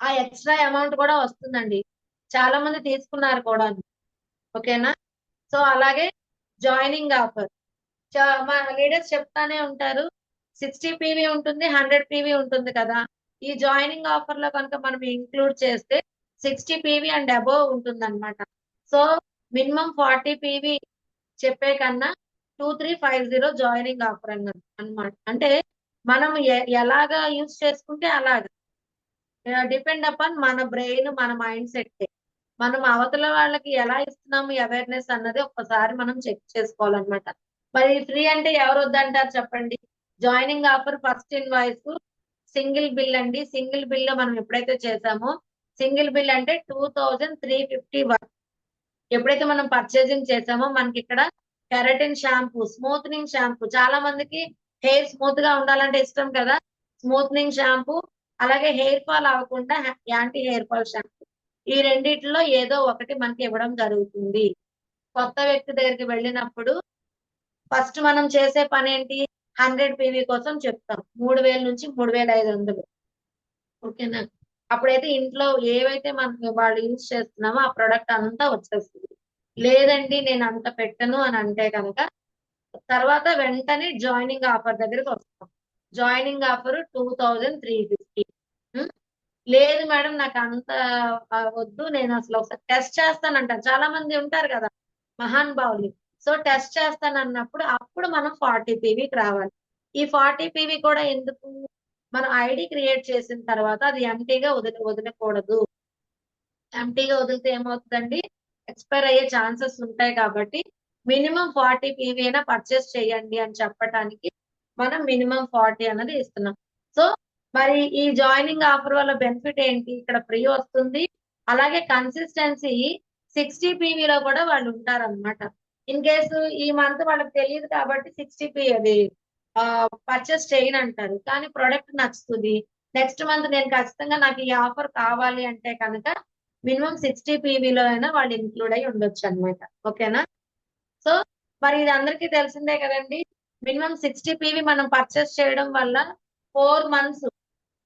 ఆ ఎక్స్ట్రా అమౌంట్ కూడా వస్తుందండి. చాలా మంది తీసుకున్నారు కూడా. ఓకేనా? సో అలాగే జాయినింగ్ ఆఫర్ మా లీడర్స్ చెప్తానే ఉంటారు, 60 PV ఉంటుంది, 100 PV ఉంటుంది కదా. ఈ జాయినింగ్ ఆఫర్ లో కనుక మనం ఇంక్లూడ్ చేస్తే 60 PV అండ్ అబోవ్ ఉంటుంది అనమాట. సో మినిమం 40 PV చెప్పే కన్నా 2350 జాయినింగ్ ఆఫర్ అన్నమాట. అంటే మనం ఎలాగా యూజ్ చేసుకుంటే అలాగా డిపెండ్ అపాన్ మన బ్రెయిన్, మన మైండ్ సెట్. మనం అవతల వాళ్ళకి ఎలా ఇస్తున్నాము అవేర్నెస్ అన్నది ఒక్కసారి మనం చెక్ చేసుకోవాలన్నమాట. మరి ఫ్రీ అంటే ఎవరు వద్దంటారు చెప్పండి? Joining offer first invoice single bill అండి. సింగిల్ బిల్ లో మనం ఎప్పుడైతే చేసామో సింగిల్ బిల్ అంటే 2350 ఎప్పుడైతే మనం పర్చేసింగ్ చేసామో మనకి ఇక్కడ కెరటిన్ షాంపూ, స్మూత్నింగ్ షాంపూ, చాలా మందికి హెయిర్ స్మూత్ గా ఉండాలంటే ఇష్టం కదా, స్మూత్నింగ్ షాంపూ, అలాగే హెయిర్ ఫాల్ అవ్వకుండా యాంటీ హెయిర్ ఫాల్ షాంపూ, ఈ రెండిట్లో ఏదో ఒకటి మనకి ఇవ్వడం జరుగుతుంది. కొత్త వ్యక్తి దగ్గరికి వెళ్ళినప్పుడు ఫస్ట్ మనం చేసే పని ఏంటి, 100 PV కోసం చెప్తాం, 3000 నుంచి 3500. ఓకేనా? అప్పుడైతే ఇంట్లో ఏవైతే మనకి వాళ్ళు యూజ్ చేస్తున్నామో ఆ ప్రొడక్ట్ అంతా వచ్చేస్తుంది. లేదండి నేను అంత పెట్టను అని అంటే కనుక తర్వాత వెంటనే జాయినింగ్ ఆఫర్ దగ్గరికి వస్తాం. Joining offer 2350. లేదు మేడం నాకు అంత వద్దు, నేను అసలు ఒకసారి టెస్ట్ చేస్తానంటారు. చాలా మంది ఉంటారు కదా మహాన్ భావులు. సో టెస్ట్ చేస్తానన్నప్పుడు అప్పుడు మనం 40 PVకి రావాలి. ఈ 40 PV కూడా ఎందుకు, మనం ఐడి క్రియేట్ చేసిన తర్వాత అది ఎంటీగా వదలకూడదు. ఎంటీగా వదిలితే ఏమవుతుందండి, ఎక్స్పైర్ అయ్యే ఛాన్సెస్ ఉంటాయి కాబట్టి మినిమం 40 పీవీ అయినా పర్చేస్ చేయండి అని చెప్పడానికి మనం మినిమం 40 అన్నది ఇస్తున్నాం. సో మరి ఈ జాయినింగ్ ఆఫర్ వల్ల బెనిఫిట్ ఏంటి? ఇక్కడ ఫ్రీ వస్తుంది, అలాగే కన్సిస్టెన్సీ 60 పీవీలో కూడా వాళ్ళు ఉంటారన్నమాట. ఇన్ కేసు ఈ మంత్ వాళ్ళకి తెలియదు కాబట్టి 60 పీ అది పర్చేస్ చేయను అంటారు, కానీ ప్రొడక్ట్ నచ్చుతుంది. నెక్స్ట్ మంత్ నేను ఖచ్చితంగా నాకు ఈ ఆఫర్ కావాలి అంటే కనుక మినిమం 60 పీవీలో అయినా వాళ్ళు ఇంక్లూడ్ అయి ఉండొచ్చు అన్నమాట. ఓకేనా? సో మరి ఇది అందరికీ తెలిసిందే కదండి. మినిమం 60 పీవీ మనం పర్చేస్ చేయడం వల్ల 4 మంత్స్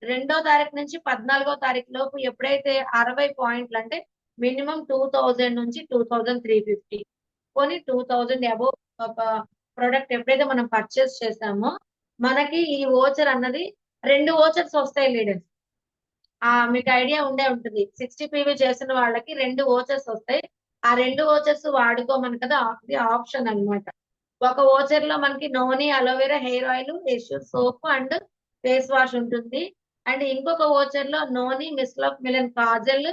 2వ తారీఖు నుంచి 14వ తారీఖు లోపు ఎప్పుడైతే 60 పాయింట్లు అంటే మినిమం 2000 నుంచి 2350 కొని 2000 అబోవ్ ప్రొడక్ట్ ఎప్పుడైతే మనం పర్చేస్ చేసామో మనకి ఈ ఓచర్ అన్నది 2 ఓచర్స్ వస్తాయి లీడర్స్. మీకు ఐడియా ఉండే ఉంటుంది, 60 పీవీ చేసిన వాళ్ళకి 2 ఓచర్స్ వస్తాయి. ఆ 2 ఓచర్స్ వాడుకోమని కదా, అది ఆప్షన్ అన్నమాట. ఒక ఓచర్ లో మనకి Noni aloe vera hair oil, assure soap and face wash ఉంటుంది. అండ్ ఇంకొక ఓచర్ లో Noni mist of Milan kajal,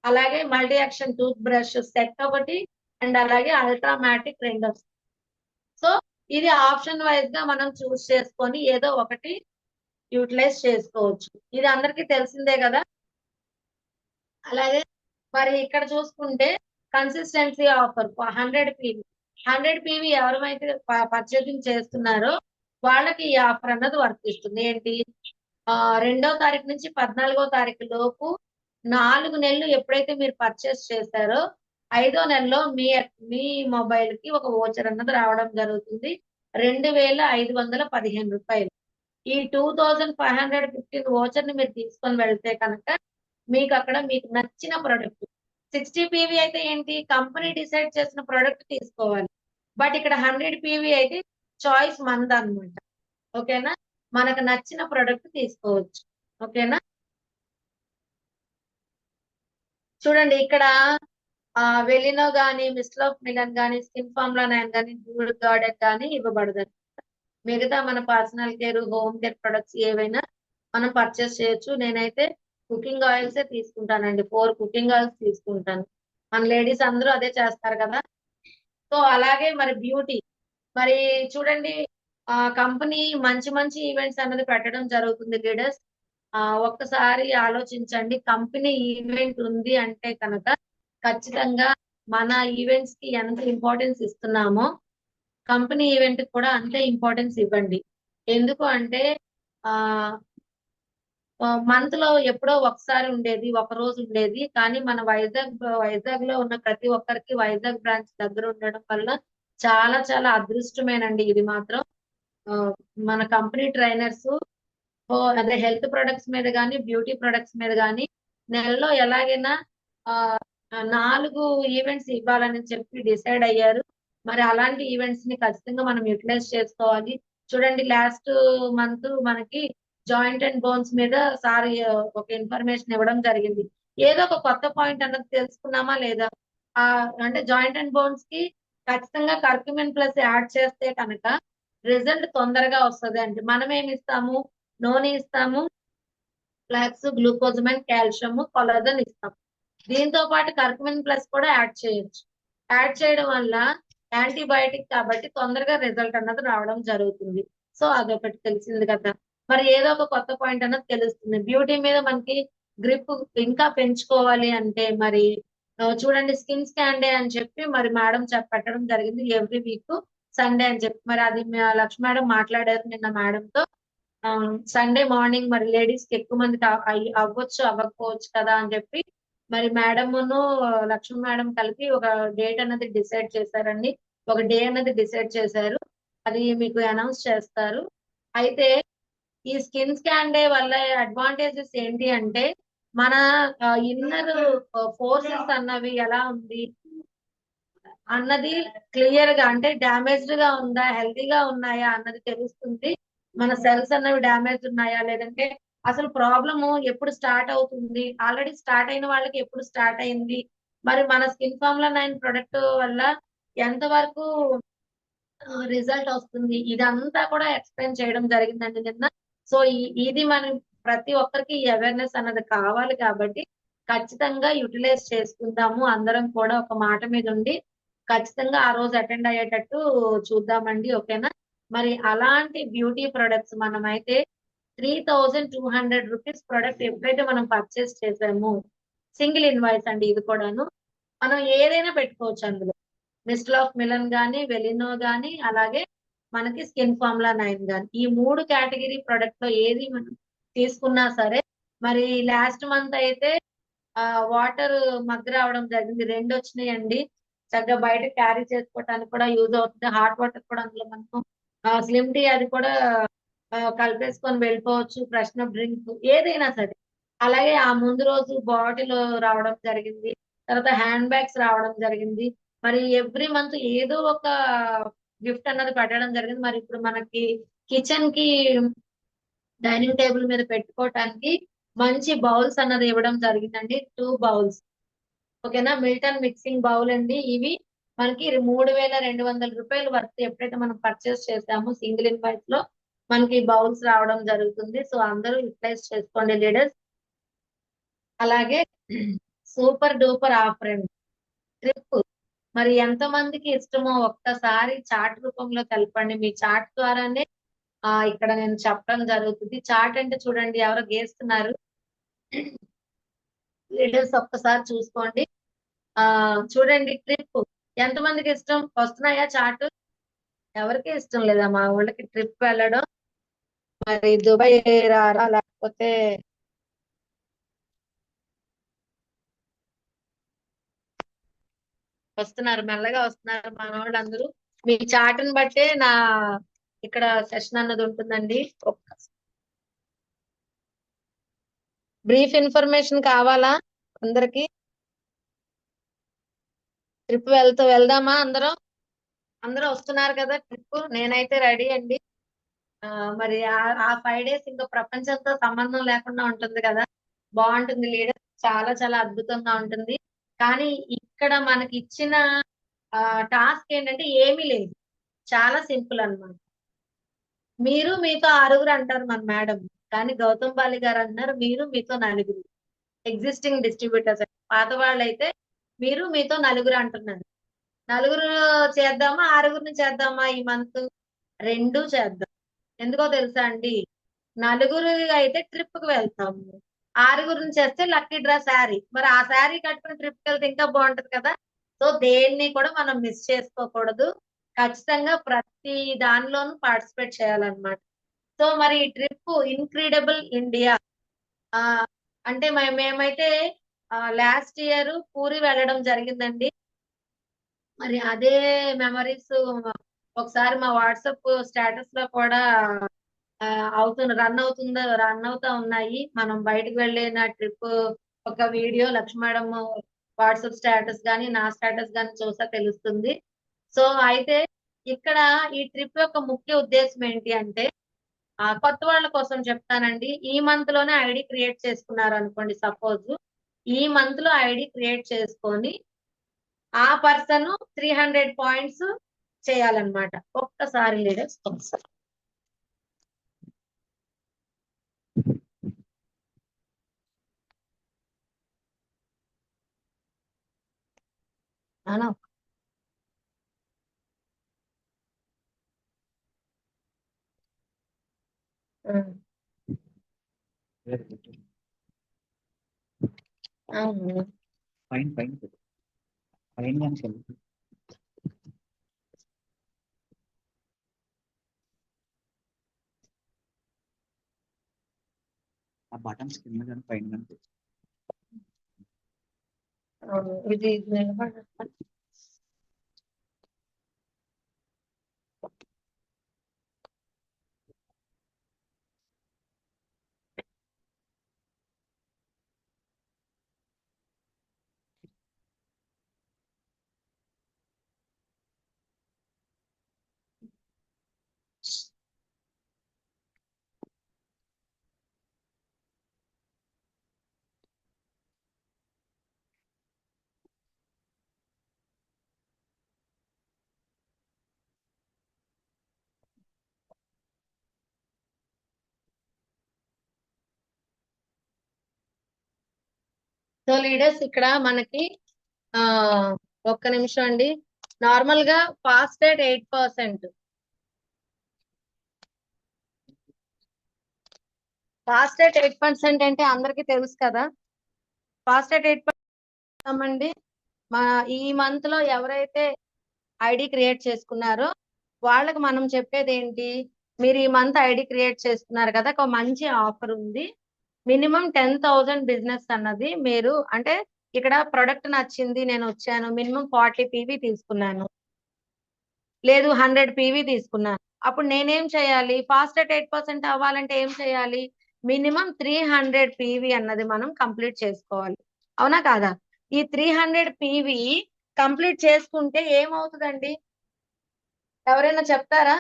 అలాగే multi action toothbrush set ఒకటి, అండ్ అలాగే అల్ట్రామాటిక్ 2 వస్తాయి. సో ఇది ఆప్షన్ వైజ్ గా మనం చూస్ చేసుకొని ఏదో ఒకటి యూటిలైజ్ చేసుకోవచ్చు. ఇది అందరికీ తెలిసిందే కదా. అలాగే మరి ఇక్కడ చూసుకుంటే కన్సిస్టెన్సీ ఆఫర్ 100 పీవీ 100 పీవీ ఎవరైతే పర్చేసింగ్ చేస్తున్నారో వాళ్ళకి ఈ ఆఫర్ అన్నది వర్తిస్తుంది. ఏంటి? 2వ తారీఖు నుంచి 14వ తారీఖు లోపు 4 నెలలు ఎప్పుడైతే మీరు పర్చేస్ చేశారో 5వ నెలలో మీ మొబైల్ కి ఒక ఓచర్ అన్నది రావడం జరుగుతుంది, 2515 రూపాయలు. ఈ 2515 ఓచర్ ని మీరు తీసుకొని వెళ్తే కనుక మీకు అక్కడ మీకు నచ్చిన ప్రొడక్ట్ 60 పీవీ అయితే ఏంటి, కంపెనీ డిసైడ్ చేసిన ప్రొడక్ట్ తీసుకోవాలి. బట్ ఇక్కడ 100 పీవీ అయితే చాయిస్ మంది అన్నమాట. ఓకేనా? మనకు నచ్చిన ప్రొడక్ట్ తీసుకోవచ్చు. ఓకేనా? చూడండి ఇక్కడ వెలినో గానీ, మిస్ట్ ఆఫ్ మిలన్ గానీ, స్కిన్ ఫార్ములా 9 గానీ, డ్యూల్ గార్డెన్ గానీ ఇవ్వబడదు. మిగతా మన personal care, home care products ఏవైనా మనం పర్చేస్ చేయొచ్చు. నేనైతే కుకింగ్ ఆయిల్స్ తీసుకుంటానండి, 4 కుకింగ్ ఆయిల్స్ తీసుకుంటాను. మన లేడీస్ అందరూ అదే చేస్తారు కదా. సో అలాగే మరి బ్యూటీ, మరి చూడండి కంపెనీ మంచి మంచి ఈవెంట్స్ అన్నది పెట్టడం జరుగుతుంది లీడర్స్. ఒక్కసారి ఆలోచించండి, కంపెనీ ఈవెంట్ ఉంది అంటే కనుక ఖచ్చితంగా మన ఈవెంట్స్ కి ఎంత ఇంపార్టెన్స్ ఇస్తున్నామో కంపెనీ ఈవెంట్ కూడా అంతే ఇంపార్టెన్స్ ఇవ్వండి. ఎందుకు అంటే మంత్ లో ఎప్పుడో ఒకసారి ఉండేది, ఒక రోజు ఉండేది, కానీ మన వైజాగ్ లో ఉన్న ప్రతి ఒక్కరికి వైజాగ్ బ్రాంచ్ దగ్గర ఉండడం వల్ల చాలా చాలా అదృష్టమేనండి ఇది మాత్రం. మన కంపెనీ ట్రైనర్స్ అదే హెల్త్ ప్రొడక్ట్స్ మీద కానీ, బ్యూటీ ప్రొడక్ట్స్ మీద కానీ నెలలో ఎలాగైనా 4 ఈవెంట్స్ ఇవ్వాలని చెప్పి డిసైడ్ అయ్యారు. మరి అలాంటి ఈవెంట్స్ ని ఖచ్చితంగా మనం యూటిలైజ్ చేసుకోవాలి. చూడండి లాస్ట్ మంత్ మనకి జాయింట్ అండ్ బోన్స్ మీద సార్ ఒక ఇన్ఫర్మేషన్ ఇవ్వడం జరిగింది. ఏదో ఒక కొత్త పాయింట్ అన్నది తెలుసుకున్నామా లేదా? అంటే జాయింట్ అండ్ బోన్స్ కి ఖచ్చితంగా కర్క్యూమిన్ ప్లస్ యాడ్ చేస్తే కనుక రిజల్ట్ తొందరగా వస్తుంది. అంటే మనం ఏమి ఇస్తాము? నూనె ఇస్తాము, ఫ్లాక్స్, గ్లూకోజమైన్, కాల్షియం, కొలాజన్ ఇస్తాం. దీంతో పాటు కర్క్యూమిన్ ప్లస్ కూడా యాడ్ చేయొచ్చు. యాడ్ చేయడం వల్ల యాంటీబయాటిక్ కాబట్టి తొందరగా రిజల్ట్ అన్నది రావడం జరుగుతుంది. సో అదొకటి తెలిసింది కదా. మరి ఏదో ఒక కొత్త పాయింట్ అన్నది తెలుస్తుంది. బ్యూటీ మీద మనకి గ్రిప్ ఇంకా పెంచుకోవాలి అంటే మరి చూడండి స్కిన్ స్కాన్ డే అని చెప్పి మరి మేడం పెట్టడం జరిగింది ఎవ్రీ వీక్ సండే అని చెప్పి. మరి అది లక్ష్మి మేడం మాట్లాడారు నిన్న మేడం తో. సండే మార్నింగ్ మరి లేడీస్ కి ఎక్కువ మందికి అవ్వచ్చు అవ్వకపోవచ్చు కదా అని చెప్పి మరి మేడమును లక్ష్మి మేడం కలిపి ఒక డేట్ అన్నది డిసైడ్ చేశారండి. ఒక డే అన్నది డిసైడ్ చేశారు, అది మీకు అనౌన్స్ చేస్తారు. అయితే ఈ స్కిన్ స్కాన్ డే వల్ల అడ్వాంటేజెస్ ఏంటి అంటే మన ఇన్నర్ ఫోర్సెస్ అన్నవి ఎలా ఉంది అన్నది క్లియర్ గా, అంటే డ్యామేజ్డ్ గా ఉందా, హెల్తీగా ఉన్నాయా అన్నది తెలుస్తుంది. మన సెల్స్ అన్నవి డ్యామేజ్ ఉన్నాయా, లేదంటే అసలు ప్రాబ్లము ఎప్పుడు స్టార్ట్ అవుతుంది, ఆల్రెడీ స్టార్ట్ అయిన వాళ్ళకి ఎప్పుడు స్టార్ట్ అయింది, మరి మన స్కిన్ ఫార్ములా 9 ప్రొడక్ట్ వల్ల ఎంత వరకు రిజల్ట్ వస్తుంది, ఇదంతా కూడా ఎక్స్ప్లెయిన్ చేయడం జరిగిందండి నిన్న. సో ఇది మనం ప్రతి ఒక్కరికి ఈ అవేర్నెస్ అన్నది కావాలి కాబట్టి ఖచ్చితంగా యూటిలైజ్ చేసుకుందాము. అందరం కూడా ఒక మాట మీద ఉండి ఖచ్చితంగా ఆ రోజు అటెండ్ అయ్యేటట్టు చూద్దామండి. ఓకేనా? మరి అలాంటి బ్యూటీ ప్రొడక్ట్స్ మనమైతే ₹3,200 ప్రొడక్ట్ ఎప్పుడైతే మనం పర్చేస్ చేసామో, సింగిల్ ఇన్వాయిస్ అండి ఇది కూడాను. మనం ఏదైనా పెట్టుకోవచ్చు అందులో. మిస్టర్ ఆఫ్ మిలన్ గాని, వెలినో గాని, అలాగే మనకి స్కిన్ ఫార్ములా 9 గాని. ఈ 3 కేటగిరీ ప్రొడక్ట్ లో ఏది మనం తీసుకున్నా సరే, మరి లాస్ట్ మంత్ అయితే వాటర్ మగ్ రావడం జరిగింది. 2 వచ్చినాయండి. చక్కగా బయట క్యారీ చేసుకోవడానికి కూడా యూజ్ అవుతుంది. హాట్ వాటర్ కూడా అందులో మనము స్లిమ్ టీ అది కూడా కలిపేసుకొని వెళ్ళిపోవచ్చు. ఫ్రెషనప్ డ్రింక్ ఏదైనా సరే. అలాగే ఆ ముందు రోజు బాటిల్ రావడం జరిగింది. తర్వాత హ్యాండ్ బ్యాగ్స్ రావడం జరిగింది. మరి ఎవ్రీ మంత్ ఏదో ఒక గిఫ్ట్ అన్నది పెట్టడం జరిగింది. మరి ఇప్పుడు మనకి కిచెన్ కి డైనింగ్ టేబుల్ మీద పెట్టుకోవటానికి మంచి బౌల్స్ అన్నది ఇవ్వడం జరిగిందండి. 2 బౌల్స్. ఓకేనా? మిల్టన్ మిక్సింగ్ బౌల్ అండి. ఇవి మనకి ₹3,200 వర్త్ ఎప్పుడైతే మనం పర్చేస్ చేసామో సింగిల్ ఇన్వాయిస్ లో మనకి బౌల్స్ రావడం జరుగుతుంది. సో అందరూ యూటిలైజ్ చేసుకోండి లీడర్స్. అలాగే సూపర్ డూపర్ ఆఫర్ అండి. ట్రిప్ మరి ఎంత మందికి ఇష్టమో ఒక్కసారి చాట్ రూపంలో తెలపండి. మీ చాట్ ద్వారానే ఇక్కడ నేను చెప్పడం జరుగుతుంది. చాట్ అంటే చూడండి ఎవరో గీస్తున్నారు. లీడర్స్ ఒక్కసారి చూసుకోండి. చూడండి ట్రిప్ ఎంత మందికి ఇష్టం? వస్తున్నాయా చాట్? ఎవరికి ఇష్టం లేదా మా ఊళ్ళకి ట్రిప్ వెళ్ళడం? మరి దుబాయ్ రారా లేకపోతే వస్తున్నారు, మెల్లగా వస్తున్నారు మన వాళ్ళందరూ. మీ చాటుని బట్టే నా ఇక్కడ సెషన్ అన్నది ఉంటుందండి. బ్రీఫ్ ఇన్ఫర్మేషన్ కావాలా అందరికి? ట్రిప్ వెళ్దామా అందరం? అందరూ వస్తున్నారు కదా ట్రిప్? నేనైతే రెడీ అండి. మరి ఆ 5 డేస్ ఇంకా ప్రపంచంతో సంబంధం లేకుండా ఉంటుంది కదా. బాగుంటుంది లీడర్. చాలా చాలా అద్భుతంగా ఉంటుంది. కానీ ఇక్కడ మనకి ఇచ్చిన టాస్క్ ఏంటంటే ఏమీ లేదు. చాలా సింపుల్ అన్నమాట. మీరు మీతో 6 అంటారు మన మేడం. కానీ గౌతమ్ బాలి గారు అన్నారు మీరు మీతో 4. ఎగ్జిస్టింగ్ డిస్ట్రిబ్యూటర్స్ పాత వాళ్ళైతే మీరు మీతో 4 అంటున్నారు. 4 చేద్దామా 6 చేద్దామా ఈ మంత్? 2 చేద్దాం. ఎందుకో తెలుసా అండి? 4 అయితే ట్రిప్ కి వెళ్తాము. 6 చేస్తే లక్కీ డ్రా శారీ. మరి ఆ శారీ కట్టుకుని ట్రిప్ కి వెళ్తే ఇంకా బాగుంటది కదా. సో దేన్ని కూడా మనం మిస్ చేసుకోకూడదు. ఖచ్చితంగా ప్రతి దానిలోనూ పార్టిసిపేట్ చేయాలన్నమాట. సో మరి ఈ ట్రిప్ ఇన్క్రెడిబుల్ ఇండియా ఆ అంటే మేమైతే లాస్ట్ ఇయర్ పూరి వెళ్ళడం జరిగిందండి. మరి అదే మెమరీస్ ఒకసారి మా వాట్సాప్ స్టేటస్ లో కూడా రన్ అవుతా ఉన్నాయి. మనం బయటకు వెళ్ళిన ట్రిప్ ఒక video Lakshmi madam WhatsApp status గానీ నా స్టేటస్ గానీ చూసా తెలుస్తుంది. సో అయితే ఇక్కడ ఈ ట్రిప్ యొక్క ముఖ్య ఉద్దేశం ఏంటి అంటే కొత్త వాళ్ళ కోసం చెప్తానండి. ఈ మంత్ లోనే ఐడి క్రియేట్ చేసుకున్నారు అనుకోండి. సపోజ్ ఈ మంత్ లో ఐడి క్రియేట్ చేసుకొని ఆ పర్సన్ 300 పాయింట్స్ చేయాలన్నమాట. ఒక్కసారి లీడర్స్ ఒకసారి అవునా? అవును. పైన పైన పెట్టు. పైన కానీ చెల్లి. ఆ బటన్స్ కింద కానీ పైన కానీ పెట్టు. అవును. ఇది నిలబడ- సో లీడర్స్ ఇక్కడ మనకి ఆ ఒక్క నిమిషం అండి. నార్మల్ గా ఫాస్ట్ రేట్ 8%. ఫాస్ట్ రేట్ 8% అంటే అందరికీ తెలుసు కదా. ఫాస్ట్ రేట్ 8% అండి. ఈ మంత్ లో ఎవరైతే ఐడి క్రియేట్ చేసుకున్నారో వాళ్ళకి మనం చెప్పేది ఏంటి, మీరు ఈ మంత్ ఐడి క్రియేట్ చేసుకున్నారు కదా, ఒక మంచి ఆఫర్ ఉంది. మినిమం 10,000 బిజినెస్ అన్నది మీరు, అంటే ఇక్కడ ప్రొడక్ట్ నచ్చింది, నేను వచ్చాను, మినిమం 40 పీవీ తీసుకున్నాను, లేదు 100 పీవీ తీసుకున్నాను, అప్పుడు నేనేం చేయాలి? ఫాస్ట్ రేట్ 8% అవ్వాలంటే ఏం చేయాలి? మినిమం 300 పీవీ అన్నది మనం కంప్లీట్ చేసుకోవాలి. అవునా కాదా? ఈ 300 పీవీ కంప్లీట్ చేసుకుంటే ఏమవుతుందండి? ఎవరైనా చెప్తారా?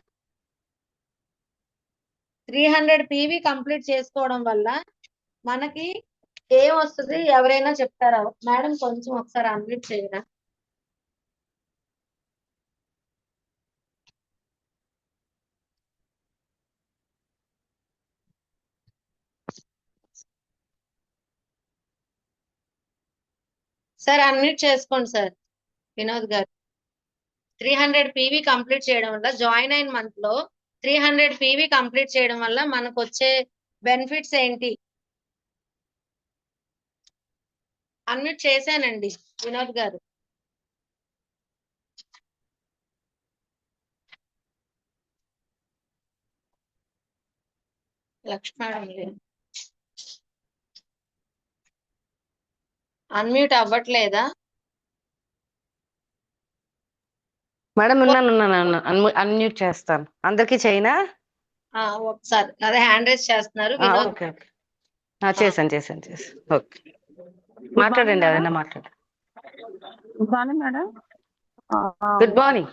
300 పీవీ కంప్లీట్ చేసుకోవడం వల్ల మనకి ఏం వస్తుంది? ఎవరైనా చెప్తారా? మేడం కొంచెం ఒకసారి అన్మ్యూట్ చేయరా. సార్ అన్మ్యూట్ చేసుకోండి సార్, వినోద్ గారు. 300 పీవీ కంప్లీట్ చేయడం వల్ల, జాయిన్ అయిన మంత్ లో 300 పీవీ కంప్లీట్ చేయడం వల్ల మనకు వచ్చే బెనిఫిట్స్ ఏంటి? అన్మ్యూట్ చేశానండి వినోద్ గారు. లక్ష్మీ అన్మ్యూట్ అవ్వట్లేదా? మేడం ఉన్నాను అన్మ్యూట్ చేస్తాను. అందరికి చేయనా? ఒకసారి అదే హ్యాండ్ రైజ్ చేస్తున్నారు వినోద్. ఓకే చేశాను. ఓకే, మాట్లాడండి, ఏదైనా మాట్లాడండి. Good morning madam. Good morning,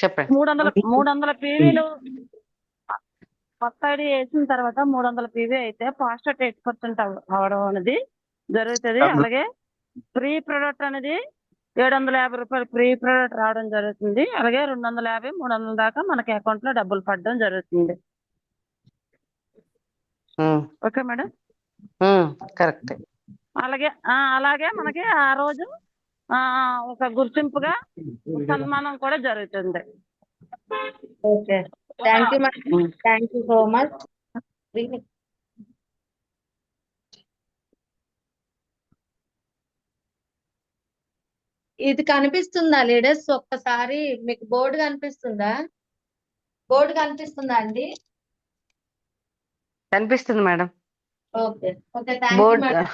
చెప్పండి. 300 పీవీలు కొత్త ఐడి వేసిన తర్వాత 300 పీవీ అయితే ఫాస్ట్ రేట్ 8% అవడం అనేది జరుగుతుంది. అలాగే ఫ్రీ ప్రొడక్ట్ అనేది 750 రూపాయలు ఫ్రీ ప్రొడక్ట్ రావడం జరుగుతుంది. అలాగే 250, 300 దాకా మనకి అకౌంట్ లో డబ్బులు పడడం జరుగుతుంది. Okay madam, correct. అలాగే మనకి ఆ రోజు ఒక గుర్తింపుగా సన్మానం కూడా జరుగుతుంది. Okay, thank you madam, thank you so much. ఇది కనిపిస్తుందా లీడర్స్? ఒక్కసారి మీకు బోర్డు కనిపిస్తుందా? బోర్డు కనిపిస్తుందా అండి? కనిపిస్తుంది madam. Okay, thank you madam.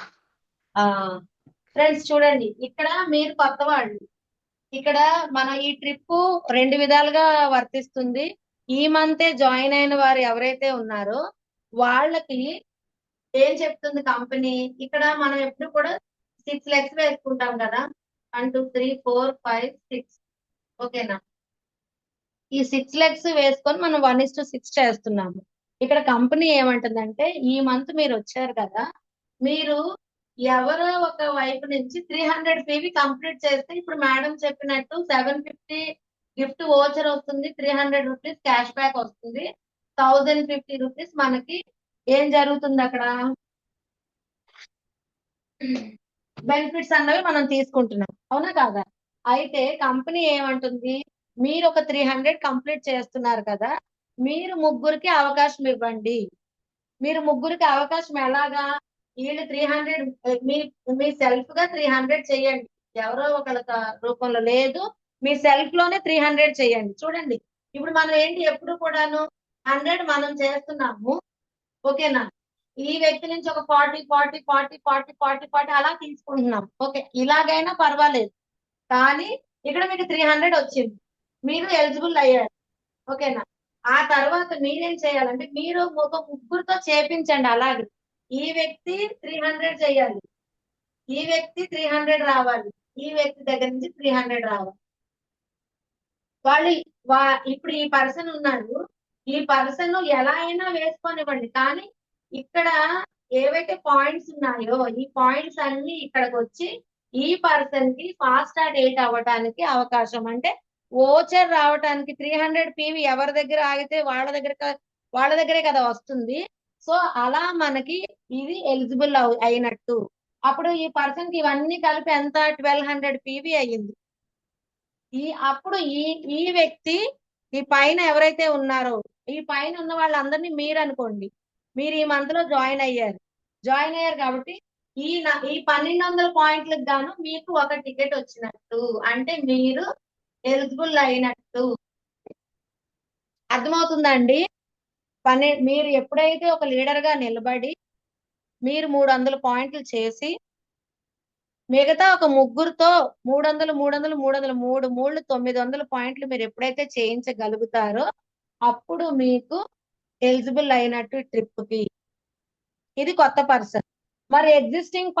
Friends చూడండి, ఇక్కడ మీరు కొత్త వాళ్ళు, ఇక్కడ మన ఈ ట్రిప్ 2 విధాలుగా వర్తిస్తుంది. ఈ మంతే జాయిన్ అయిన వారు ఎవరైతే ఉన్నారో వాళ్ళకి ఏం చెప్తుంది కంపెనీ, ఇక్కడ మనం ఎప్పుడు కూడా 6 lakhs వేసుకుంటాం కదా, 1 2 3 4 5 6, ఓకేనా? ఈ 6 lakhs వేసుకొని మనం 1:6 చేస్తున్నాము. ఇక్కడ కంపెనీ ఏమంటుందంటే, ఈ మంత్ మీరు వచ్చారు కదా, మీరు ఎవరో ఒక వైపు నుంచి 300 పీవీ కంప్లీట్ చేస్తే, ఇప్పుడు మేడం చెప్పినట్టు 750 గిఫ్ట్ వోచర్ వస్తుంది, 300 రూపీస్ క్యాష్ బ్యాక్ వస్తుంది, 1050 రూపీస్ మనకి ఏం జరుగుతుంది అక్కడ? బెనిఫిట్స్ అన్నవి మనం తీసుకుంటున్నాం. అవునా కాదా? అయితే కంపెనీ ఏమంటుంది, మీరు ఒక 300 కంప్లీట్ చేస్తున్నారు కదా, మీరు ముగ్గురికి అవకాశం ఇవ్వండి. మీరు ముగ్గురికి అవకాశం ఎలాగా? వీళ్ళు 300 మీ సెల్ఫ్ గా 300 చేయండి, ఎవరో ఒకళ్ళ రూపంలో, లేదు మీ సెల్ఫ్ లోనే 300 చేయండి. చూడండి, ఇప్పుడు మనం ఏంటి, ఎప్పుడు కూడాను 100 మనం చేస్తున్నాము, ఓకేనా? ఈ వ్యక్తి నుంచి ఒక 40 అలా తీసుకుంటున్నాం. ఓకే, ఇలాగైనా పర్వాలేదు, కానీ ఇక్కడ మీకు 300 వచ్చింది, మీరు ఎలిజిబుల్ అయ్యారు, ఓకేనా? ఆ తర్వాత మీరేం చేయాలంటే, మీరు ఒక ముగ్గురితో చేపించండి. అలాగే ఈ వ్యక్తి 300 చేయాలి, ఈ వ్యక్తి 300 రావాలి, ఈ వ్యక్తి దగ్గర నుంచి 300 రావాలి. వాళ్ళు ఇప్పుడు ఈ పర్సన్ ఉన్నారు, ఈ పర్సన్ ఎలా అయినా వేసుకొనివ్వండి, కానీ ఇక్కడ ఏవైతే పాయింట్స్ ఉన్నాయో ఈ పాయింట్స్ అన్ని ఇక్కడికి వచ్చి ఈ పర్సన్ కి ఫాస్ట్ రేట్ అవ్వడానికి అవకాశం, అంటే ఓచర్ రావడానికి 300 పీవీ ఎవరి దగ్గర ఆగితే వాళ్ళ దగ్గరే కదా వస్తుంది. సో అలా మనకి ఇది ఎలిజిబుల్ అయినట్టు. అప్పుడు ఈ పర్సన్ కి ఇవన్నీ కలిపి ఎంత 1200 పీవీ అయ్యింది. అప్పుడు ఈ వ్యక్తి ఈ పైన ఎవరైతే ఉన్నారో ఈ పైన ఉన్న వాళ్ళందరినీ మీరు అనుకోండి, మీరు ఈ మంత్ లో జాయిన్ అయ్యారు కాబట్టి ఈ 1200 పాయింట్లకు గాను మీకు ఒక టికెట్ వచ్చినట్టు, అంటే మీరు ఎలిజిబుల్ అయినట్టు. అర్థమవుతుందండి? మీరు ఎప్పుడైతే ఒక లీడర్ గా నిలబడి మీరు 300 పాయింట్లు చేసి మిగతా ఒక ముగ్గురుతో 300 300 300 3 900 పాయింట్లు మీరు ఎప్పుడైతే చేయించగలుగుతారో అప్పుడు మీకు ఎలిజిబుల్ అయినట్టు ట్రిప్ కి. ఇది కొత్త పర్సన్. మరి ఎగ్జిస్టింగ్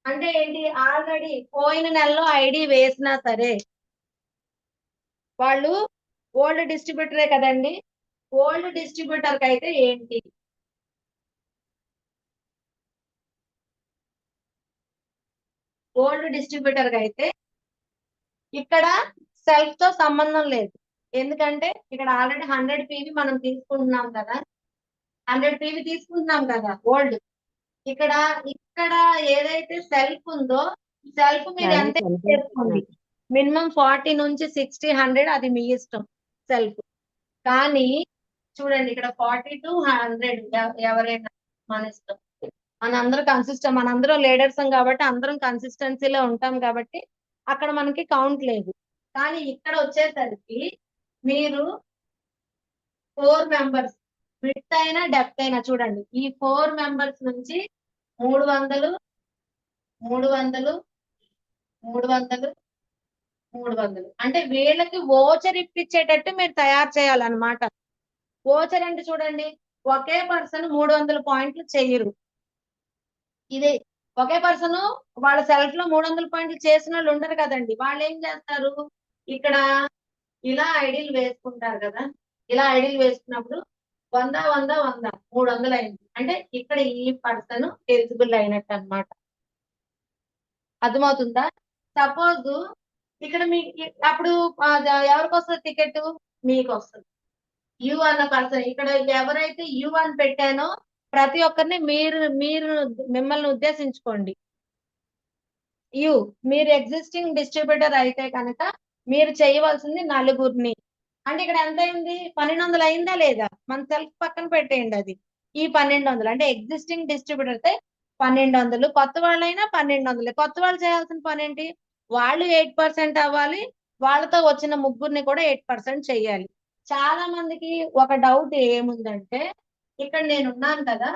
అంటే ఏంటి? ఆల్రెడీ పోయిన నెలలో ఐడి వేసినా సరే వాళ్ళు ఓల్డ్ డిస్ట్రిబ్యూటరే కదండి. ఓల్డ్ డిస్ట్రిబ్యూటర్ కి అయితే ఏంటి? ఓల్డ్ డిస్ట్రిబ్యూటర్ కి అయితే ఇక్కడ సెల్ఫ్ తో సంబంధం లేదు. ఎందుకంటే ఇక్కడ ఆల్రెడీ 100 పీవీ మనం తీసుకుంటున్నాం కదా, 100 పీవీ తీసుకుంటున్నాం కదా ఓల్డ్. ఇక్కడ ఏదైతే సెల్ఫ్ ఉందో సెల్ఫ్ మీరు ఎంత చేసుకోండి, మినిమం 40 నుంచి 60 100 అది మీ ఇష్టం సెల్ఫ్. కానీ చూడండి ఇక్కడ 40 to 100 ఎవరైనా మన ఇష్టం. మనందరం లీడర్స్ కాబట్టి అందరం కన్సిస్టెన్సీలో ఉంటాం కాబట్టి అక్కడ మనకి కౌంట్ లేదు. కానీ ఇక్కడ వచ్చేసరికి మీరు 4 మెంబర్స్ విడ్త్ అయినా డెప్త్ అయినా చూడండి, ఈ 4 మెంబర్స్ నుంచి 300 300 300 300 అంటే వీళ్ళకి ఓచర్ ఇప్పించేటట్టు మీరు తయారు చేయాలన్నమాట. ఓచర్ అంటే చూడండి, ఒకే పర్సన్ 300 పాయింట్లు చెయ్యరు. ఇదే ఒకే పర్సన్ వాళ్ళ సెల్ఫ్ లో 300 పాయింట్లు చేసిన వాళ్ళు ఉండరు కదండి. వాళ్ళు ఏం చేస్తారు, ఇక్కడ ఇలా ఐడీలు వేసుకుంటారు కదా, ఇలా ఐడీలు వేసుకున్నప్పుడు 100 100 100 300 అయింది అంటే ఇక్కడ ఈ పర్సన్ ఎలిజిబుల్ అయినట్టు అన్నమాట. అర్థమవుతుందా? సపోజ్ ఇక్కడ మీకు అప్పుడు ఎవరికి వస్తుంది టికెట్? మీకు వస్తుంది. యు అన్న పర్సన్ ఇక్కడ ఎవరైతే యు అని పెట్టానో ప్రతి ఒక్కరిని మీరు మిమ్మల్ని ఉద్దేశించుకోండి. మీరు ఎగ్జిస్టింగ్ డిస్ట్రిబ్యూటర్ అయితే కనుక మీరు చేయవలసింది నలుగురిని. అంటే ఇక్కడ ఎంత అయింది? 1200 అయిందా లేదా? మన సెల్ఫ్ పక్కన పెట్టేయండి అది. ఈ 1200 అంటే ఎగ్జిస్టింగ్ డిస్ట్రిబ్యూటర్ అయితే 1200, కొత్త వాళ్ళైనా 1200. కొత్త వాళ్ళు చేయాల్సిన పని ఏంటి? వాళ్ళు 8% అవ్వాలి, వాళ్ళతో వచ్చిన ముగ్గురిని కూడా 8% చెయ్యాలి. చాలా మందికి ఒక డౌట్ ఏముందంటే, ఇక్కడ నేనున్నాను కదా,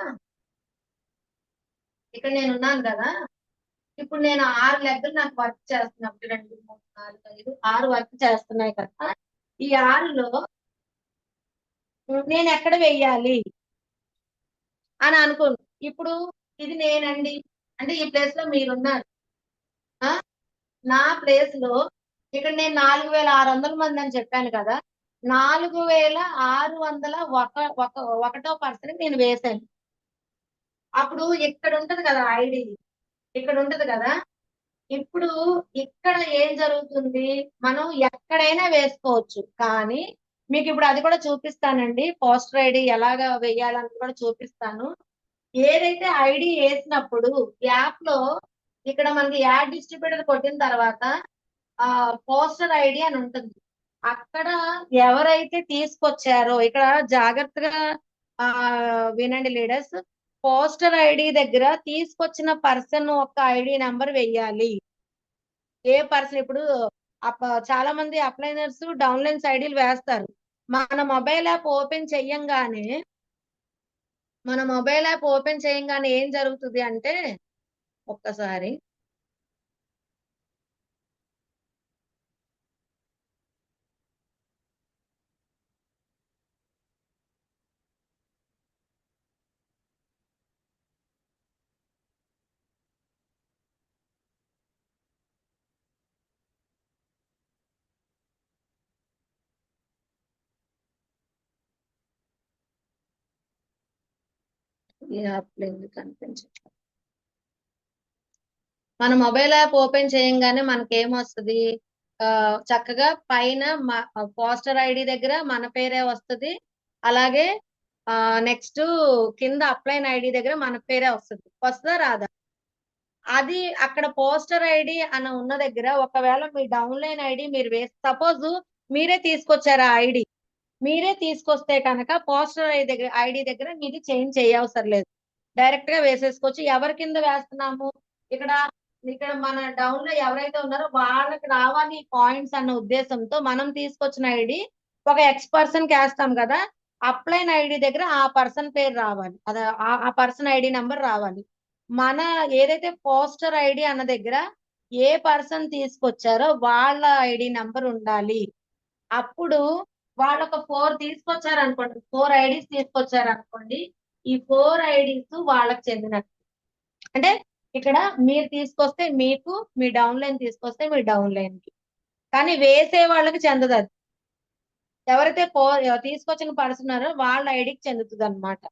ఇప్పుడు నేను 6 లెక్కలు నాకు వర్క్ చేస్తున్నప్పుడు 2 3 4 5 6 వర్క్ చేస్తున్నాయి కదా, ఈ 6లో నేను ఎక్కడ వెయ్యాలి అని అనుకోను. ఇప్పుడు ఇది నేనండి అంటే ఈ ప్లేస్ లో మీరున్నారు. నా ప్లేస్ లో ఇక్కడ నేను 4600 మంది అని చెప్పాను కదా, 4601 పర్సెంట్ నేను వేసాను. అప్పుడు ఇక్కడ ఉంటది కదా ఐడి, ఇక్కడ ఉంటది కదా. ఇప్పుడు ఇక్కడ ఏం జరుగుతుంది, మనం ఎక్కడైనా వేసుకోవచ్చు. కానీ మీకు ఇప్పుడు అది కూడా చూపిస్తానండి, పోస్టర్ ఐడి ఎలాగా వేయాలని కూడా చూపిస్తాను. ఏదైతే ఐడి వేసినప్పుడు యాప్ లో ఇక్కడ మనకి యాడ్ డిస్ట్రిబ్యూటర్ కొట్టిన తర్వాత పోస్టర్ ఐడి అని ఉంటుంది. అక్కడ ఎవరైతే తీసుకొచ్చారో ఇక్కడ జాగ్రత్తగా వినండి లీడర్స్, పోస్టర్ ఐడి దగ్గర తీసుకొచ్చిన పర్సన్ ఒక ఐడి నెంబర్ వెయ్యాలి. ఏ పర్సన్ ఇప్పుడు చాలా మంది అప్లైనర్స్ డౌన్లైన్స్ ఐడీలు వేస్తారు. మన మొబైల్ యాప్ ఓపెన్ చేయంగానే ఏం జరుగుతుంది అంటే, ఒక్కసారి ఈ యాప్ ఎందుకు కనిపించట్లేదు? మన మొబైల్ యాప్ ఓపెన్ చేయంగానే మనకి ఏమొస్తుంది, చక్కగా పైన పోస్టర్ ఐడి దగ్గర మన పేరే వస్తుంది. అలాగే నెక్స్ట్ కింద అప్లైన్ ఐడి దగ్గర మన పేరే వస్తుంది. వస్తుందా రాదా? అది అక్కడ పోస్టర్ ఐడి అని ఉన్న దగ్గర ఒకవేళ మీ డౌన్లైన్ ఐడి మీరు సపోజ్ మీరే తీసుకొచ్చారు ఆ ఐడి, మీరే తీసుకొస్తే కనుక పోస్టర్ ఐడి దగ్గర మీది చేంజ్ చేయవసరం లేదు, డైరెక్ట్ గా వేసేసుకోవచ్చు. ఎవరి కింద వేస్తున్నాము ఇక్కడ, ఇక్కడ మన డౌన్ లో ఎవరైతే ఉన్నారో వాళ్ళకి రావాలి పాయింట్స్ అన్న ఉద్దేశంతో మనం తీసుకొచ్చిన ఐడి ఒక ఎక్స్ పర్సన్ కి వేస్తాం కదా, అప్లైన్ ఐడి దగ్గర ఆ పర్సన్ పేరు రావాలి, అదే ఆ పర్సన్ ఐడి నెంబర్ రావాలి. మన ఏదైతే పోస్టర్ ఐడి అన్న దగ్గర ఏ పర్సన్ తీసుకొచ్చారో వాళ్ళ ఐడి నెంబర్ ఉండాలి. అప్పుడు వాళ్ళు ఒక 4 తీసుకొచ్చారు అనుకోండి, 4 ఐడీస్ తీసుకొచ్చారు అనుకోండి, ఈ 4 ఐడీస్ వాళ్ళకి చెందినట్టు. అంటే ఇక్కడ మీరు తీసుకొస్తే మీకు, మీ డౌన్ లైన్ తీసుకొస్తే మీ డౌన్ లైన్ కి, కానీ వేసే వాళ్ళకి చెందదు అది. ఎవరైతే తీసుకొచ్చిన పర్సన్ ఉన్నారో వాళ్ళ ఐడికి చెందుతుంది అనమాట.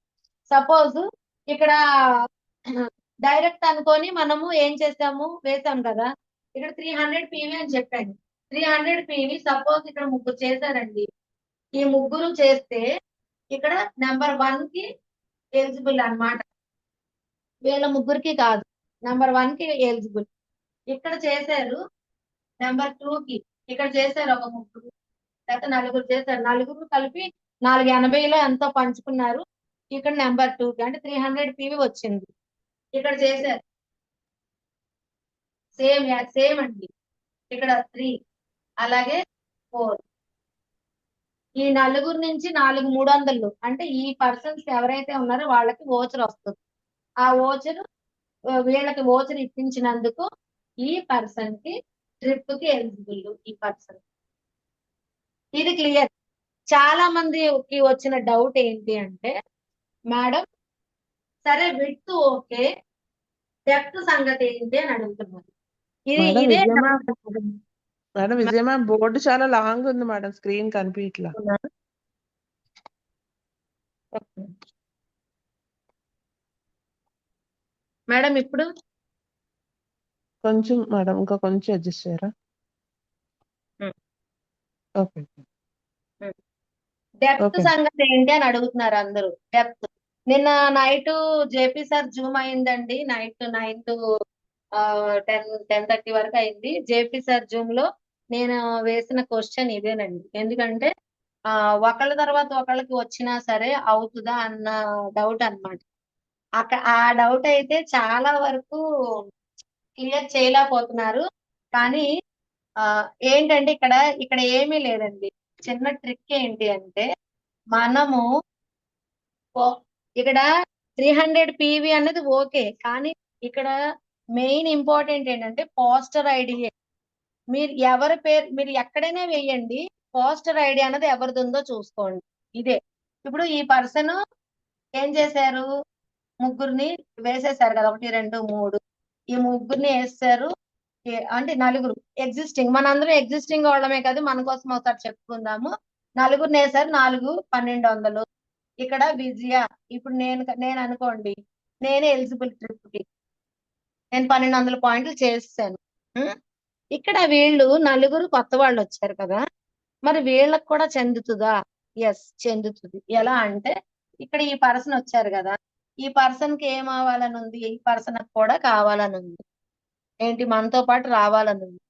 సపోజ్ ఇక్కడ డైరెక్ట్ అనుకొని మనము ఏం చేసాము, వేసాం కదా, ఇక్కడ 300 PV అని చెప్పాను. 300 PV సపోజ్ ఇక్కడ 3 చేశారండి. ఈ 3 చేస్తే ఇక్కడ నెంబర్ 1 కి ఎలిజిబుల్ అన్నమాట, వీళ్ళ 3కి కాదు, నెంబర్ 1 కి ఎలిజిబుల్. ఇక్కడ చేశారు నెంబర్ 2 కి, ఇక్కడ చేశారు ఒక 3, లేకపోతే 4 చేశారు, 4 కలిపి 480లో ఎంతో పంచుకున్నారు. ఇక్కడ నెంబర్ 2 కి అంటే 300 PV వచ్చింది. ఇక్కడ చేశారు సేమ్ అండి, ఇక్కడ 3 అలాగే 4. ఈ 4 నుంచి 4 300 అంటే ఈ పర్సన్స్ ఎవరైతే ఉన్నారో వాళ్ళకి ఓచర్ వస్తుంది. ఆ ఓచర్ వీళ్ళకి ఓచర్ ఇప్పించినందుకు ఈ పర్సన్ కి ట్రిప్ కి ఎలిజిబుల్ ఈ పర్సన్. ఇది క్లియర్. చాలా మందికి వచ్చిన డౌట్ ఏంటి అంటే, మేడం సరే విడ్త్ ఓకే, డెప్త్ సంగతి ఏంటి అని అడుగుతున్నారు. ఇది మేడం ఇదే మేడం విజయ మ్యామ్ బోర్డు చాలా లాంగ్ ఉంది మేడం, స్క్రీన్ కనిపించట్లా. మేడం ఇప్పుడు కొంచెం మేడం ఇంకా కొంచెం అడ్జస్ట్ చేయరా? Okay depth okay. సంగతి ఏంటి అని అడుగుతున్నారు అందరూ. డెప్త్ నిన్న నైట్ జేపీ సార్ జూమ్ అయిందండి, నైట్ 9 to 10:30 వరకు అయింది. జేపీ సార్ జూమ్ లో నేను వేసిన క్వశ్చన్ ఇదేనండి. ఎందుకంటే ఒకళ్ళ తర్వాత ఒకళ్ళకి వచ్చినా సరే అవుతుందా అన్న డౌట్ అన్నమాట. ఆ డౌట్ అయితే చాలా వరకు క్లియర్ చేయలేకపోతున్నారు. కానీ ఏంటంటే ఇక్కడ ఏమీ లేదండి. చిన్న ట్రిక్ ఏంటి అంటే, మనము ఇక్కడ 300 PV అన్నది ఓకే, కానీ ఇక్కడ మెయిన్ ఇంపార్టెంట్ ఏంటంటే పోస్టర్ ఐడియే. మీరు ఎవరి పేరు మీరు ఎక్కడైనా వేయండి, పోస్టర్ ఐడి అన్నది ఎవరిది ఉందో చూసుకోండి. ఇదే ఇప్పుడు ఈ పర్సన్ ఏం చేశారు, 3 వేసేసారు కదా, 1 2 3, ఈ 3 వేస్తారు. అంటే 4 ఎగ్జిస్టింగ్, మనందరం ఎగ్జిస్టింగ్ వాళ్ళమే కదా, మన కోసం ఒకసారి చెప్పుకుందాము. 4 వేసారు, 4 1200. ఇక్కడ విజయ, ఇప్పుడు నేను అనుకోండి, నేనే ఎలిజిబుల్ ట్రిప్ కి, నేను 1200 పాయింట్లు చేసాను. ఇక్కడ వీళ్ళు 4 కొత్త వాళ్ళు వచ్చారు కదా, మరి వీళ్ళకి కూడా చెందుతుందా? ఎస్ చెందుతుంది. ఎలా అంటే ఇక్కడ ఈ పర్సన్ వచ్చారు కదా, ఈ పర్సన్ కి ఏం అవ్వాలని ఉంది, ఈ పర్సన్ కూడా కావాలని ఉంది, ఏంటి మనతో పాటు రావాలని ఉంది.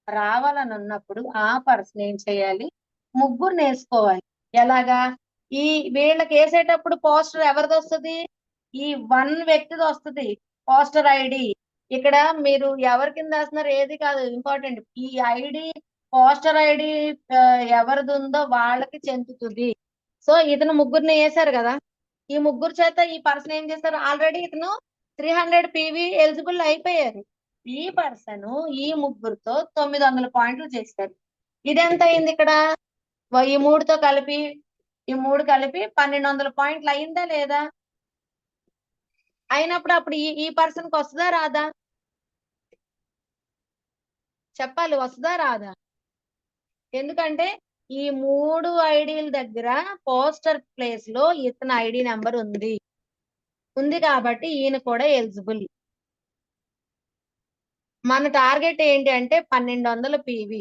రావాలని ఉన్నప్పుడు ఆ పర్సన్ ఏం చేయాలి, 3 వేసుకోవాలి. ఎలాగా, ఈ వీళ్ళకి వేసేటప్పుడు పోస్టర్ ఎవరిది వస్తుంది, ఈ 1 వ్యక్తిది వస్తుంది పోస్టర్ ఐడి. ఇక్కడ మీరు ఎవరి కింద వేస్తున్నారు ఏది కాదు ఇంపార్టెంట్, ఈ ఐడి పోస్టర్ ఐడి ఎవరిది ఉందో వాళ్ళకి చెందుతుంది. సో ఇతను 3 వేశారు కదా, ఈ 3 చేత ఈ పర్సన్ ఏం చేస్తారు, ఆల్రెడీ ఇతను 300 PV ఎలిజిబుల్ అయిపోయారు. ఈ పర్సన్ ఈ 3తో 900 పాయింట్లు చేశారు. ఇది ఎంత అయింది ఇక్కడ, ఈ 3తో కలిపి 1200 పాయింట్లు అయిందా లేదా? అయినప్పుడు అప్పుడు ఈ పర్సన్ కి వస్తుందా రాదా? చెప్పాలి, వస్తుందా రాదా? ఎందుకంటే ఈ 3 ఐడీల దగ్గర పోస్టర్ ప్లేస్ లో ఇతని ఐడి నెంబర్ ఉంది కాబట్టి ఈయన కూడా ఎలిజిబుల్. మన టార్గెట్ ఏంటి అంటే 1200 PV.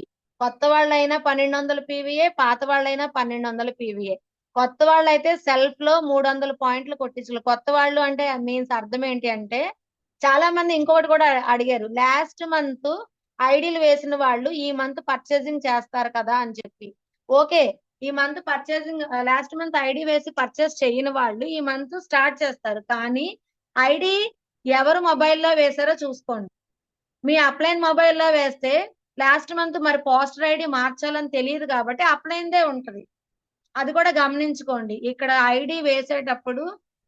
కొత్త వాళ్ళైనా 1200 PVయే, పాత వాళ్ళైనా 1200 PVయే. కొత్త వాళ్ళు అయితే సెల్ఫ్ లో 300 పాయింట్లు కొట్టించాలి. కొత్త వాళ్ళు అంటే మీన్స్ అర్థం ఏంటి అంటే, చాలా మంది ఇంకొకటి కూడా అడిగారు, లాస్ట్ మంత్ ఐడీలు వేసిన వాళ్ళు ఈ మంత్ పర్చేసింగ్ చేస్తారు కదా అని చెప్పి. ఓకే, ఈ month purchasing last month ID వేసి పర్చేస్ చేయని వాళ్ళు ఈ మంత్ స్టార్ట్ చేస్తారు. కానీ ఐడి ఎవరు మొబైల్లో వేసారో చూసుకోండి. మీ అప్లైన్ మొబైల్లో వేస్తే లాస్ట్ మంత్ మరి పోస్టర్ ఐడి మార్చాలని తెలియదు కాబట్టి అప్లైన్దే ఉంటది. అది కూడా గమనించుకోండి. ఇక్కడ ఐడి వేసేటప్పుడు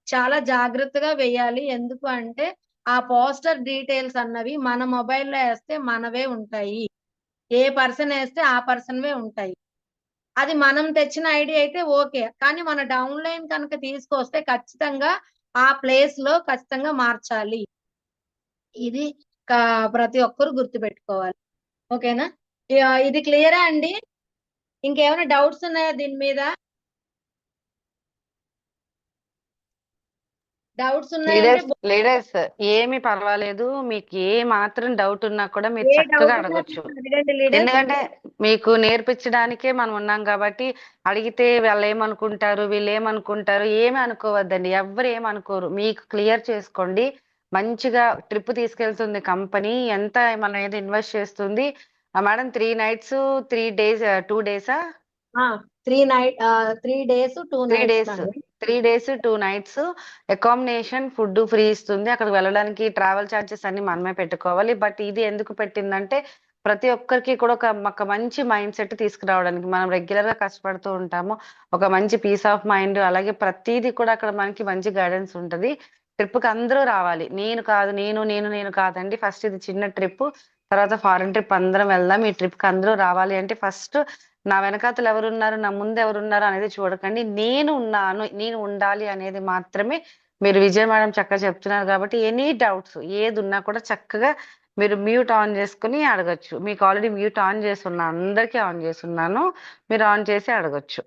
చాలా జాగ్రత్తగా వేయాలి. ఎందుకు అంటే ఆ పోస్టర్ డీటెయిల్స్ అన్నవి మన మొబైల్లో వేస్తే మనవే ఉంటాయి. ఏ పర్సన్ వేస్తే ఆ పర్సన్వే ఉంటాయి. అది మనం తెచ్చిన ఐడి అయితే ఓకే, కానీ మన డౌన్లైన్ కనుక తీసుకొస్తే ఖచ్చితంగా ఆ ప్లేస్ లో ఖచ్చితంగా మార్చాలి. ఇది ప్రతి ఒక్కరు గుర్తుపెట్టుకోవాలి. ఓకేనా? ఇది క్లియరా అండి? ఇంకేమైనా డౌట్స్ ఉన్నాయా దీని మీద? డౌట్స్ ఉన్నాయంటే లీడర్స్ ఏమి పర్వాలేదు, మీకు ఏ మాత్రం డౌట్ ఉన్నా కూడా మీరు ఏ చక్కగా డౌట్ అడగొచ్చు. అడగండి లీడర్స్. ఎందుకంటే మీకు నేర్పించడానికే మనం ఉన్నాం కాబట్టి, అడిగితే వాళ్ళు ఏమనుకుంటారు, వీళ్ళు ఏమనుకుంటారు, ఏమి అనుకోవద్దండి. ఎవరు ఏమనుకోరు. మీకు క్లియర్ చేసుకోండి. మంచిగా ట్రిప్ తీసుకెళ్తుంది కంపెనీ, ఎంత మనం ఏది ఇన్వెస్ట్ చేస్తుంది. Madam 3 nights 3 days 2 days 3 days 2 3 nights days అండి. 3 days 2 nights accommodation food free ఇస్తుంది. అక్కడికి వెళ్ళడానికి ట్రావెల్ ఛార్జెస్ అన్ని మనమే పెట్టుకోవాలి. బట్ ఇది ఎందుకు పెట్టిందంటే ప్రతి ఒక్కరికి కూడా ఒక మంచి మైండ్ సెట్ తీసుకురావడానికి. మనం రెగ్యులర్ గా కష్టపడుతూ ఉంటాము, ఒక మంచి పీస్ ఆఫ్ మైండ్, అలాగే ప్రతిదీ కూడా అక్కడ మనకి మంచి గైడెన్స్ ఉంటది. ట్రిప్ కి అందరూ రావాలి. నేను కాదు, నేను కాదండి. ఫస్ట్ ఇది చిన్న ట్రిప్, తర్వాత ఫారెన్ ట్రిప్ అందరం వెళ్దాం. ఈ ట్రిప్ కి అందరూ రావాలి అంటే ఫస్ట్ నా వెనకాతలు ఎవరున్నారు, నా ముందు ఎవరున్నారు అనేది చూడకండి. నేను ఉన్నాను, నేను ఉండాలి అనేది మాత్రమే. మీరు విజయ మేడం చక్కగా చెప్తున్నారు కాబట్టి ఎనీ డౌట్స్ ఏది ఉన్నా కూడా చక్కగా మీరు మ్యూట్ ఆన్ చేసుకుని అడగచ్చు. మీకు ఆల్రెడీ మ్యూట్ ఆన్ చేస్తున్నా, అందరికీ ఆన్ చేస్తున్నాను, మీరు ఆన్ చేసి అడగచ్చు.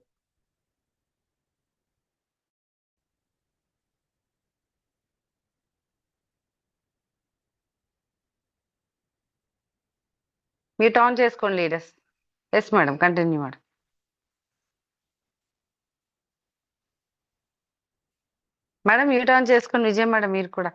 మ్యూట్ ఆన్ చేసుకోండి leaders. Yes madam, continue madam. Madam mute on చేసుకోండి విజయ మేడం మీరు కూడా.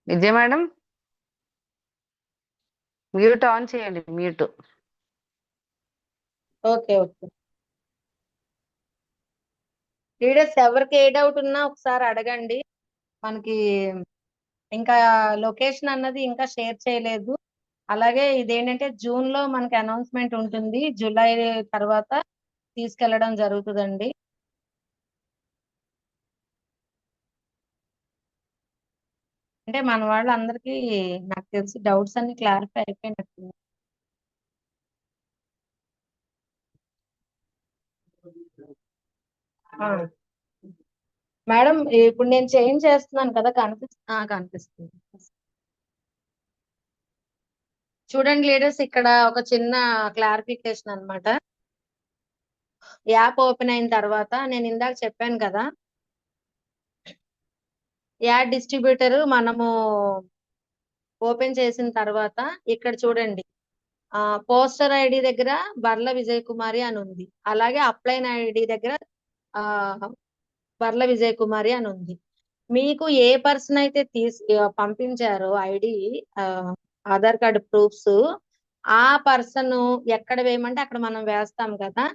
విజయ మేడం మ్యూట్ ఆన్ చేయండి, మ్యూట్. ఓకే ఓకే లీడర్స్, ఎవరికి ఏ డౌట్ ఉన్నా ఒకసారి అడగండి. మనకి ఇంకా లొకేషన్ అన్నది ఇంకా షేర్ చేయలేదు. అలాగే ఇదేంటంటే జూన్ లో మనకి అనౌన్స్మెంట్ ఉంటుంది, జూలై తర్వాత తీసుకెళ్లడం జరుగుతుందండి. అంటే మన వాళ్ళందరికీ నాకు తెలిసి డౌట్స్ అన్ని క్లారిఫై అయిపోయినట్టు. మేడం ఇప్పుడు నేను చేంజ్ చేస్తున్నాను కదా, కనిపిస్తుంది. చూడండి లీడర్స్, ఇక్కడ ఒక చిన్న క్లారిఫికేషన్ అన్నమాట. యాప్ ఓపెన్ అయిన తర్వాత నేను ఇందాక చెప్పాను కదా, యాడ్ డిస్ట్రిబ్యూటర్ మనము ఓపెన్ చేసిన తర్వాత ఇక్కడ చూడండి, పోస్టర్ ఐడి దగ్గర బర్ల విజయ్ కుమారి అని ఉంది. అలాగే అప్లైన్ ఐడి దగ్గర బర్ల విజయ్ కుమారి అని ఉంది. మీకు ఏ పర్సన్ అయితే పంపించారో ఐడి, ఆధార్ కార్డు ప్రూఫ్స్, ఆ పర్సన్ ఎక్కడ వేయమంటే అక్కడ మనం వేస్తాం కదా.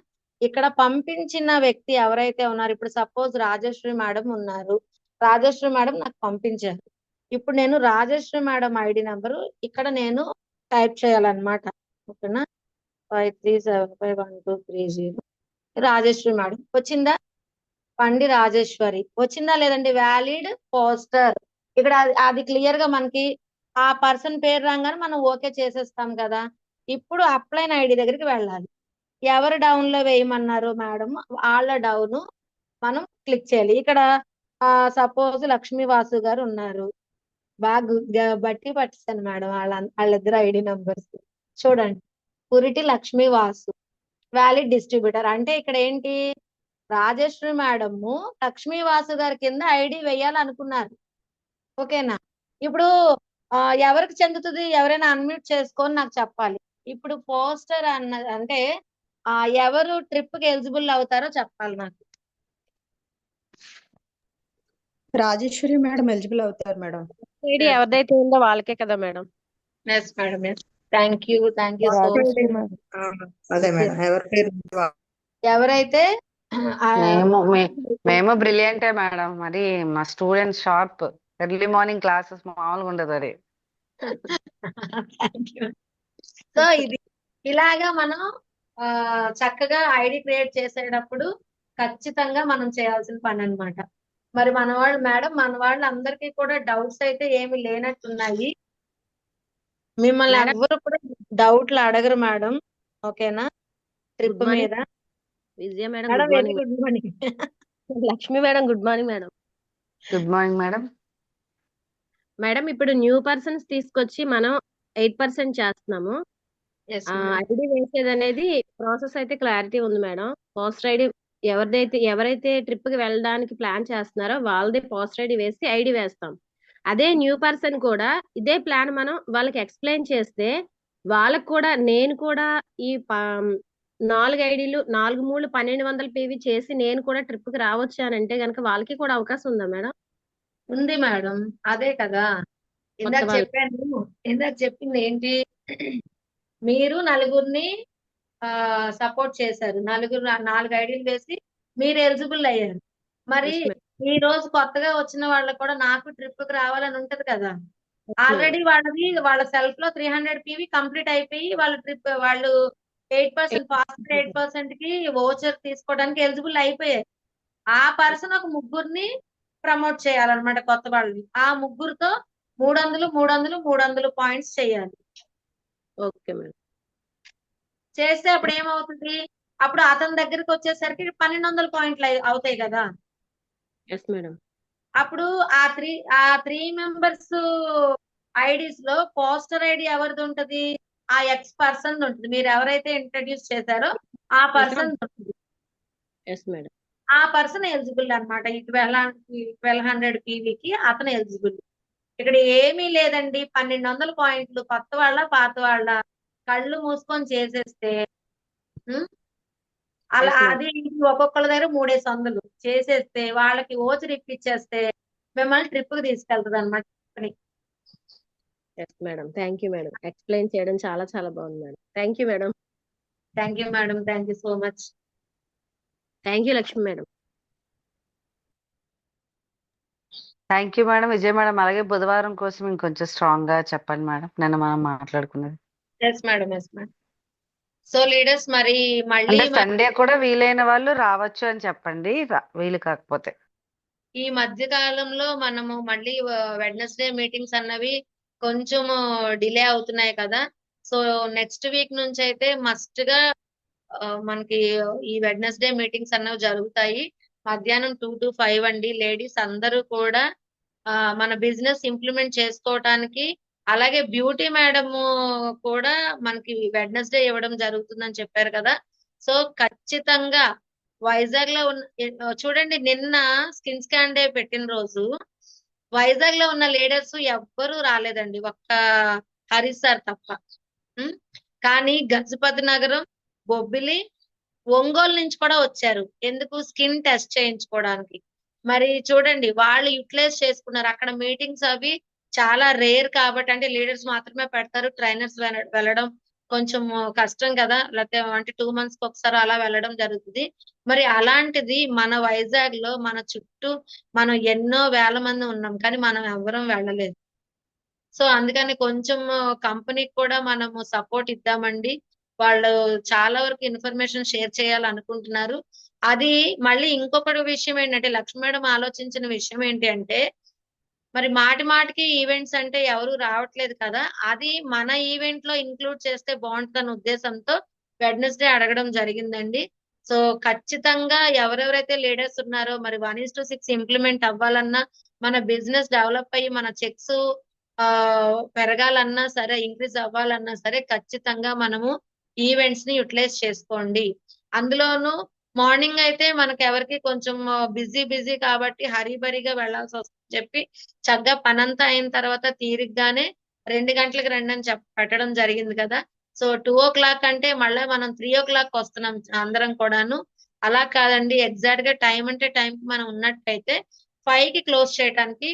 ఇక్కడ పంపించిన వ్యక్తి ఎవరైతే ఉన్నారు, ఇప్పుడు సపోజ్ రాజశ్రీ మేడం ఉన్నారు, రాజశ్రీ మేడం నాకు పంపించారు. ఇప్పుడు నేను రాజశ్రీ మేడం ఐడి నెంబరు ఇక్కడ నేను టైప్ చేయాలన్నమాట. ఓకేనా? 53751230 రాజశ్రీ మేడం వచ్చిందా? పండి రాజేశ్వరి వచ్చిందా లేదండి? వ్యాలిడ్ పోస్టర్ ఇక్కడ అది క్లియర్ గా మనకి ఆ పర్సన్ పేరు రాగానే మనం ఓకే చేసేస్తాం కదా. ఇప్పుడు అప్లైన్ ఐడి దగ్గరికి వెళ్ళాలి. ఎవరు డౌన్ లో వేయమన్నారు మేడం, వాళ్ళ డౌన్ మనం క్లిక్ చేయాలి. ఇక్కడ సపోజ్ లక్ష్మీ వాసు గారు ఉన్నారు, బాగా బట్టి పట్టిస్తాను మేడం వాళ్ళిద్దరు ఐడి నంబర్స్. చూడండి, పురిటి లక్ష్మీ వాసు, వ్యాలిడ్ డిస్ట్రిబ్యూటర్ అంటే ఇక్కడ ఏంటి, రాజేశ్వరి మేడము లక్ష్మీవాసు గారి కింద ఐడి వేయాలనుకున్నారు. ఓకేనా? ఇప్పుడు ఎవరికి చెందుతుంది, ఎవరైనా అన్మ్యూట్ చేసుకొని నాకు చెప్పాలి. ఇప్పుడు పోస్టర్ అంటే ఎవరు ట్రిప్ కి ఎలిజిబుల్ అవుతారో చెప్పాలి నాకు. రాజేశ్వరి మేడం ఎలిజిబుల్ అవుతారు మేడం. ఐడి ఎవరిదైతే ఉందో వాళ్ళకే కదా madam. Yes madam, yes. Thank you so much. అదే మేడం, ఎవరి పేరు ఎవరైతే మేము బ్రిలియంటే మేడం. మరి మా students sharp. Early morning classes మామూలుగా ఉండదు అది. సో ఇది ఇలాగా మనం చక్కగా ఐడి క్రియేట్ చేసేటప్పుడు ఖచ్చితంగా మనం చేయాల్సిన పని అన్నమాట. మరి మన వాళ్ళు మేడం, మన వాళ్ళు అందరికీ కూడా డౌట్స్ అయితే ఏమి లేనట్టున్నాయి. మిమ్మల్ని ఎవరు కూడా డౌట్లు అడగరు మేడం. ఓకేనా? ట్రిప్ మీద Vijaya madam madam good very morning. Good morning. Lakshmi madam good morning madam. Good morning madam. Madam ఇప్పుడు న్యూ పర్సన్స్ తీసుకొచ్చి మనం 8% చేస్తున్నాము. ఐడి వేసేది అనేది ప్రాసెస్ అయితే క్లారిటీ ఉంది మేడం. పోస్టర్ ఐడి ఎవరైతే ట్రిప్ కి వెళ్ళడానికి ప్లాన్ చేస్తున్నారో వాళ్ళదే పోస్టర్ ఐడి వేసి ఐడి వేస్తాం. అదే న్యూ పర్సన్ కూడా ఇదే ప్లాన్ మనం వాళ్ళకి ఎక్స్ప్లెయిన్ చేస్తే వాళ్ళకు కూడా నేను కూడా ఈ 4 ఐడీలు 4 3 1200 PV చేసి నేను కూడా ట్రిప్ కి రావచ్చు అని అంటే గనక వాళ్ళకి కూడా అవకాశం ఉందా మేడం? ఉంది మేడం, అదే కదా ఇందాక చెప్పాను. ఇందాక చెప్పింది ఏంటి, మీరు నలుగురిని సపోర్ట్ చేశారు, 4 ఐడీలు వేసి మీరు ఎలిజిబుల్ అయ్యారు. మరి ఈ రోజు కొత్తగా వచ్చిన వాళ్ళకి కూడా నాకు ట్రిప్ కి రావాలని ఉంటది కదా. ఆల్రెడీ వాళ్ళ సెల్ఫ్ లో 300 PV కంప్లీట్ అయిపోయి వాళ్ళు 8% ఫాస్ట్ 8% కి వోచర్ తీసుకోవడానికి ఎలిజిబుల్ అయిపోయాయి. ఆ పర్సన్ ఒక ముగ్గురిని ప్రమోట్ చేయాలన్నమాట, కొత్త వాళ్ళని. ఆ ముగ్గురుతో 300 పాయింట్స్ చేయాలి. Okay madam. చేస్తే అప్పుడు ఏమవుతుంది, అప్పుడు అతని దగ్గరికి వచ్చేసరికి 1200 పాయింట్లు అవుతాయి కదా. Yes madam. అప్పుడు ఆ త్రీ మెంబర్స్ ఐడీస్ లో పోస్టర్ ఐడి ఎవరిది ఉంటది, ఆ ఎక్స్ పర్సన్ ఉంటుంది. మీరు ఎవరైతే ఇంట్రడ్యూస్ చేశారో ఆ పర్సన్ ఉంటుంది. Yes madam. ఆ పర్సన్ ఎలిజిబుల్ అన్నమాట. ఈ 1200 PVకి అతను ఎలిజిబుల్. ఇక్కడ ఏమీ లేదండి, 1200 పాయింట్లు కొత్త వాళ్ళ పాత వాళ్ళ కళ్ళు మూసుకొని చేసేస్తే అలా అది ఒక్కొక్కళ్ళ దగ్గర 300 చేసేస్తే వాళ్ళకి ఓచర్ ఇప్పించేస్తే మిమ్మల్ని ట్రిప్ కి తీసుకెళ్తుంది అన్నమాట. Yes madam, thank you madam. Explain చేయడం చాలా చాలా బాగుంది madam. Thank you madam. Thank you madam, thank you so much. Thank you Lakshmi madam. Thank you madam. Vijay madam, అలాగే బుధవారం కోసం ఇంకొంచెం స్ట్రాంగ్ గా చెప్పండి మేడం, నిన్న మనం మాట్లాడుకున్నది. Yes madam, yes madam. So leaders మరి మళ్ళీ సండే కూడా వీలైన వాళ్ళు రావచ్చు అని చెప్పండి, వీలు కాకపోతే. ఈ మధ్య కాలంలో మనము మళ్ళీ వెడ్నెస్డే మీటింగ్స్ అన్నవి కొంచెం డిలే అవుతున్నాయి కదా. సో నెక్స్ట్ వీక్ నుంచి అయితే మస్ట్ గా మనకి ఈ వెడ్నెస్డే మీటింగ్స్ అన్నవి జరుగుతాయి. మధ్యాహ్నం 2 to 5 అండి. లేడీస్ అందరూ కూడా మన బిజినెస్ ఇంప్లిమెంట్ చేసుకోవటానికి, అలాగే బ్యూటీ మేడం కూడా మనకి వెడ్నెస్డే ఇవ్వడం జరుగుతుందని చెప్పారు కదా. సో ఖచ్చితంగా వైజాగ్ లో ఉన్న చూడండి, నిన్న స్కిన్ స్కాన్ డే పెట్టిన రోజు వైజాగ్ లో ఉన్న లీడర్స్ ఎవ్వరూ రాలేదండి, ఒక్క హరీష్ సార్ తప్ప. కానీ గజపతి నగరం, బొబ్బిలి, ఒంగోలు నుంచి కూడా వచ్చారు. ఎందుకు? స్కిన్ టెస్ట్ చేయించుకోవడానికి. మరి చూడండి, వాళ్ళు యూటిలైజ్ చేసుకున్నారు. అక్కడ మీటింగ్స్ అవి చాలా రేర్ కాబట్టి, అంటే లీడర్స్ మాత్రమే పెడతారు, ట్రైనర్స్ వెళ్ళడం కొంచెం కష్టం కదా, లేకపోతే అంటే 2 months కి ఒకసారి అలా వెళ్ళడం జరుగుతుంది. మరి అలాంటిది మన వైజాగ్ లో మన చుట్టూ మనం ఎన్నో వేల మంది ఉన్నాం, కానీ మనం ఎవ్వరం వెళ్ళలేదు. సో అందుకని కొంచెం కంపెనీకి కూడా మనము సపోర్ట్ ఇద్దామండి. వాళ్ళు చాలా వరకు ఇన్ఫర్మేషన్ షేర్ చేయాలనుకుంటున్నారు. అది మళ్ళీ ఇంకొకటి విషయం ఏంటంటే, లక్ష్మి మేడం ఆలోచించిన విషయం ఏంటి అంటే, మరి మాటి మాటికి ఈవెంట్స్ అంటే ఎవరు రావట్లేదు కదా, అది మన ఈవెంట్ లో ఇంక్లూడ్ చేస్తే బాగుంటుందన్న ఉద్దేశంతో వెడ్నెస్డే అడగడం జరిగిందండి. సో ఖచ్చితంగా ఎవరెవరైతే లీడర్స్ ఉన్నారో, మరి 1:6 ఇంప్లిమెంట్ అవ్వాలన్నా, మన బిజినెస్ డెవలప్ అయ్యి మన చెక్స్ పెరగాలన్నా సరే, ఇంక్రీజ్ అవ్వాలన్నా సరే, ఖచ్చితంగా మనము ఈవెంట్స్ ని యూటిలైజ్ చేసుకోండి. అందులోనూ మార్నింగ్ అయితే మనకి ఎవరికి కొంచెం బిజీ కాబట్టి హరీబరీగా వెళ్లాల్సి వస్తుంది చెప్పి చక్కగా పనంతా అయిన తర్వాత తీరిగ్గానే 2 గంటలకు రండి అని పెట్టడం జరిగింది కదా. సో 2:00 అంటే మళ్ళీ మనం 3:00 వస్తున్నాం అందరం కూడాను. అలా కాదండి, ఎగ్జాక్ట్ గా టైం అంటే టైం మనం ఉన్నట్టయితే 5 కి క్లోజ్ చేయడానికి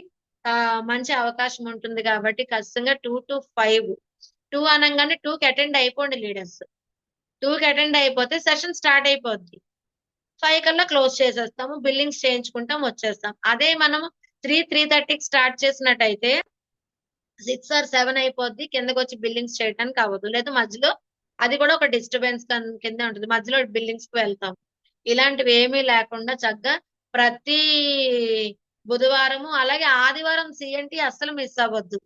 మంచి అవకాశం ఉంటుంది కాబట్టి ఖచ్చితంగా 2 to 5, 2 అనగానే 2 కి అటెండ్ అయిపోండి లీడర్స్. 2 కి అటెండ్ అయిపోతే సెషన్ స్టార్ట్ అయిపోద్ది. 5 కల్లా క్లోజ్ చేసేస్తాము, బిల్లింగ్స్ చేయించుకుంటాం, వచ్చేస్తాం. అదే మనం 3:30కి స్టార్ట్ చేసినట్టయితే 6 or 7 అయిపోద్ది, కిందకి వచ్చి బిల్లింగ్స్ చేయడానికి అవ్వదు. లేదా మధ్యలో అది కూడా ఒక డిస్టర్బెన్స్ కింద ఉంటుంది, మధ్యలో బిల్లింగ్స్ కి వెళ్తాం. ఇలాంటివి ఏమీ లేకుండా చక్కగా ప్రతి బుధవారము అలాగే ఆదివారం సిఎన్టీ అస్సలు మిస్ అవ్వద్దు.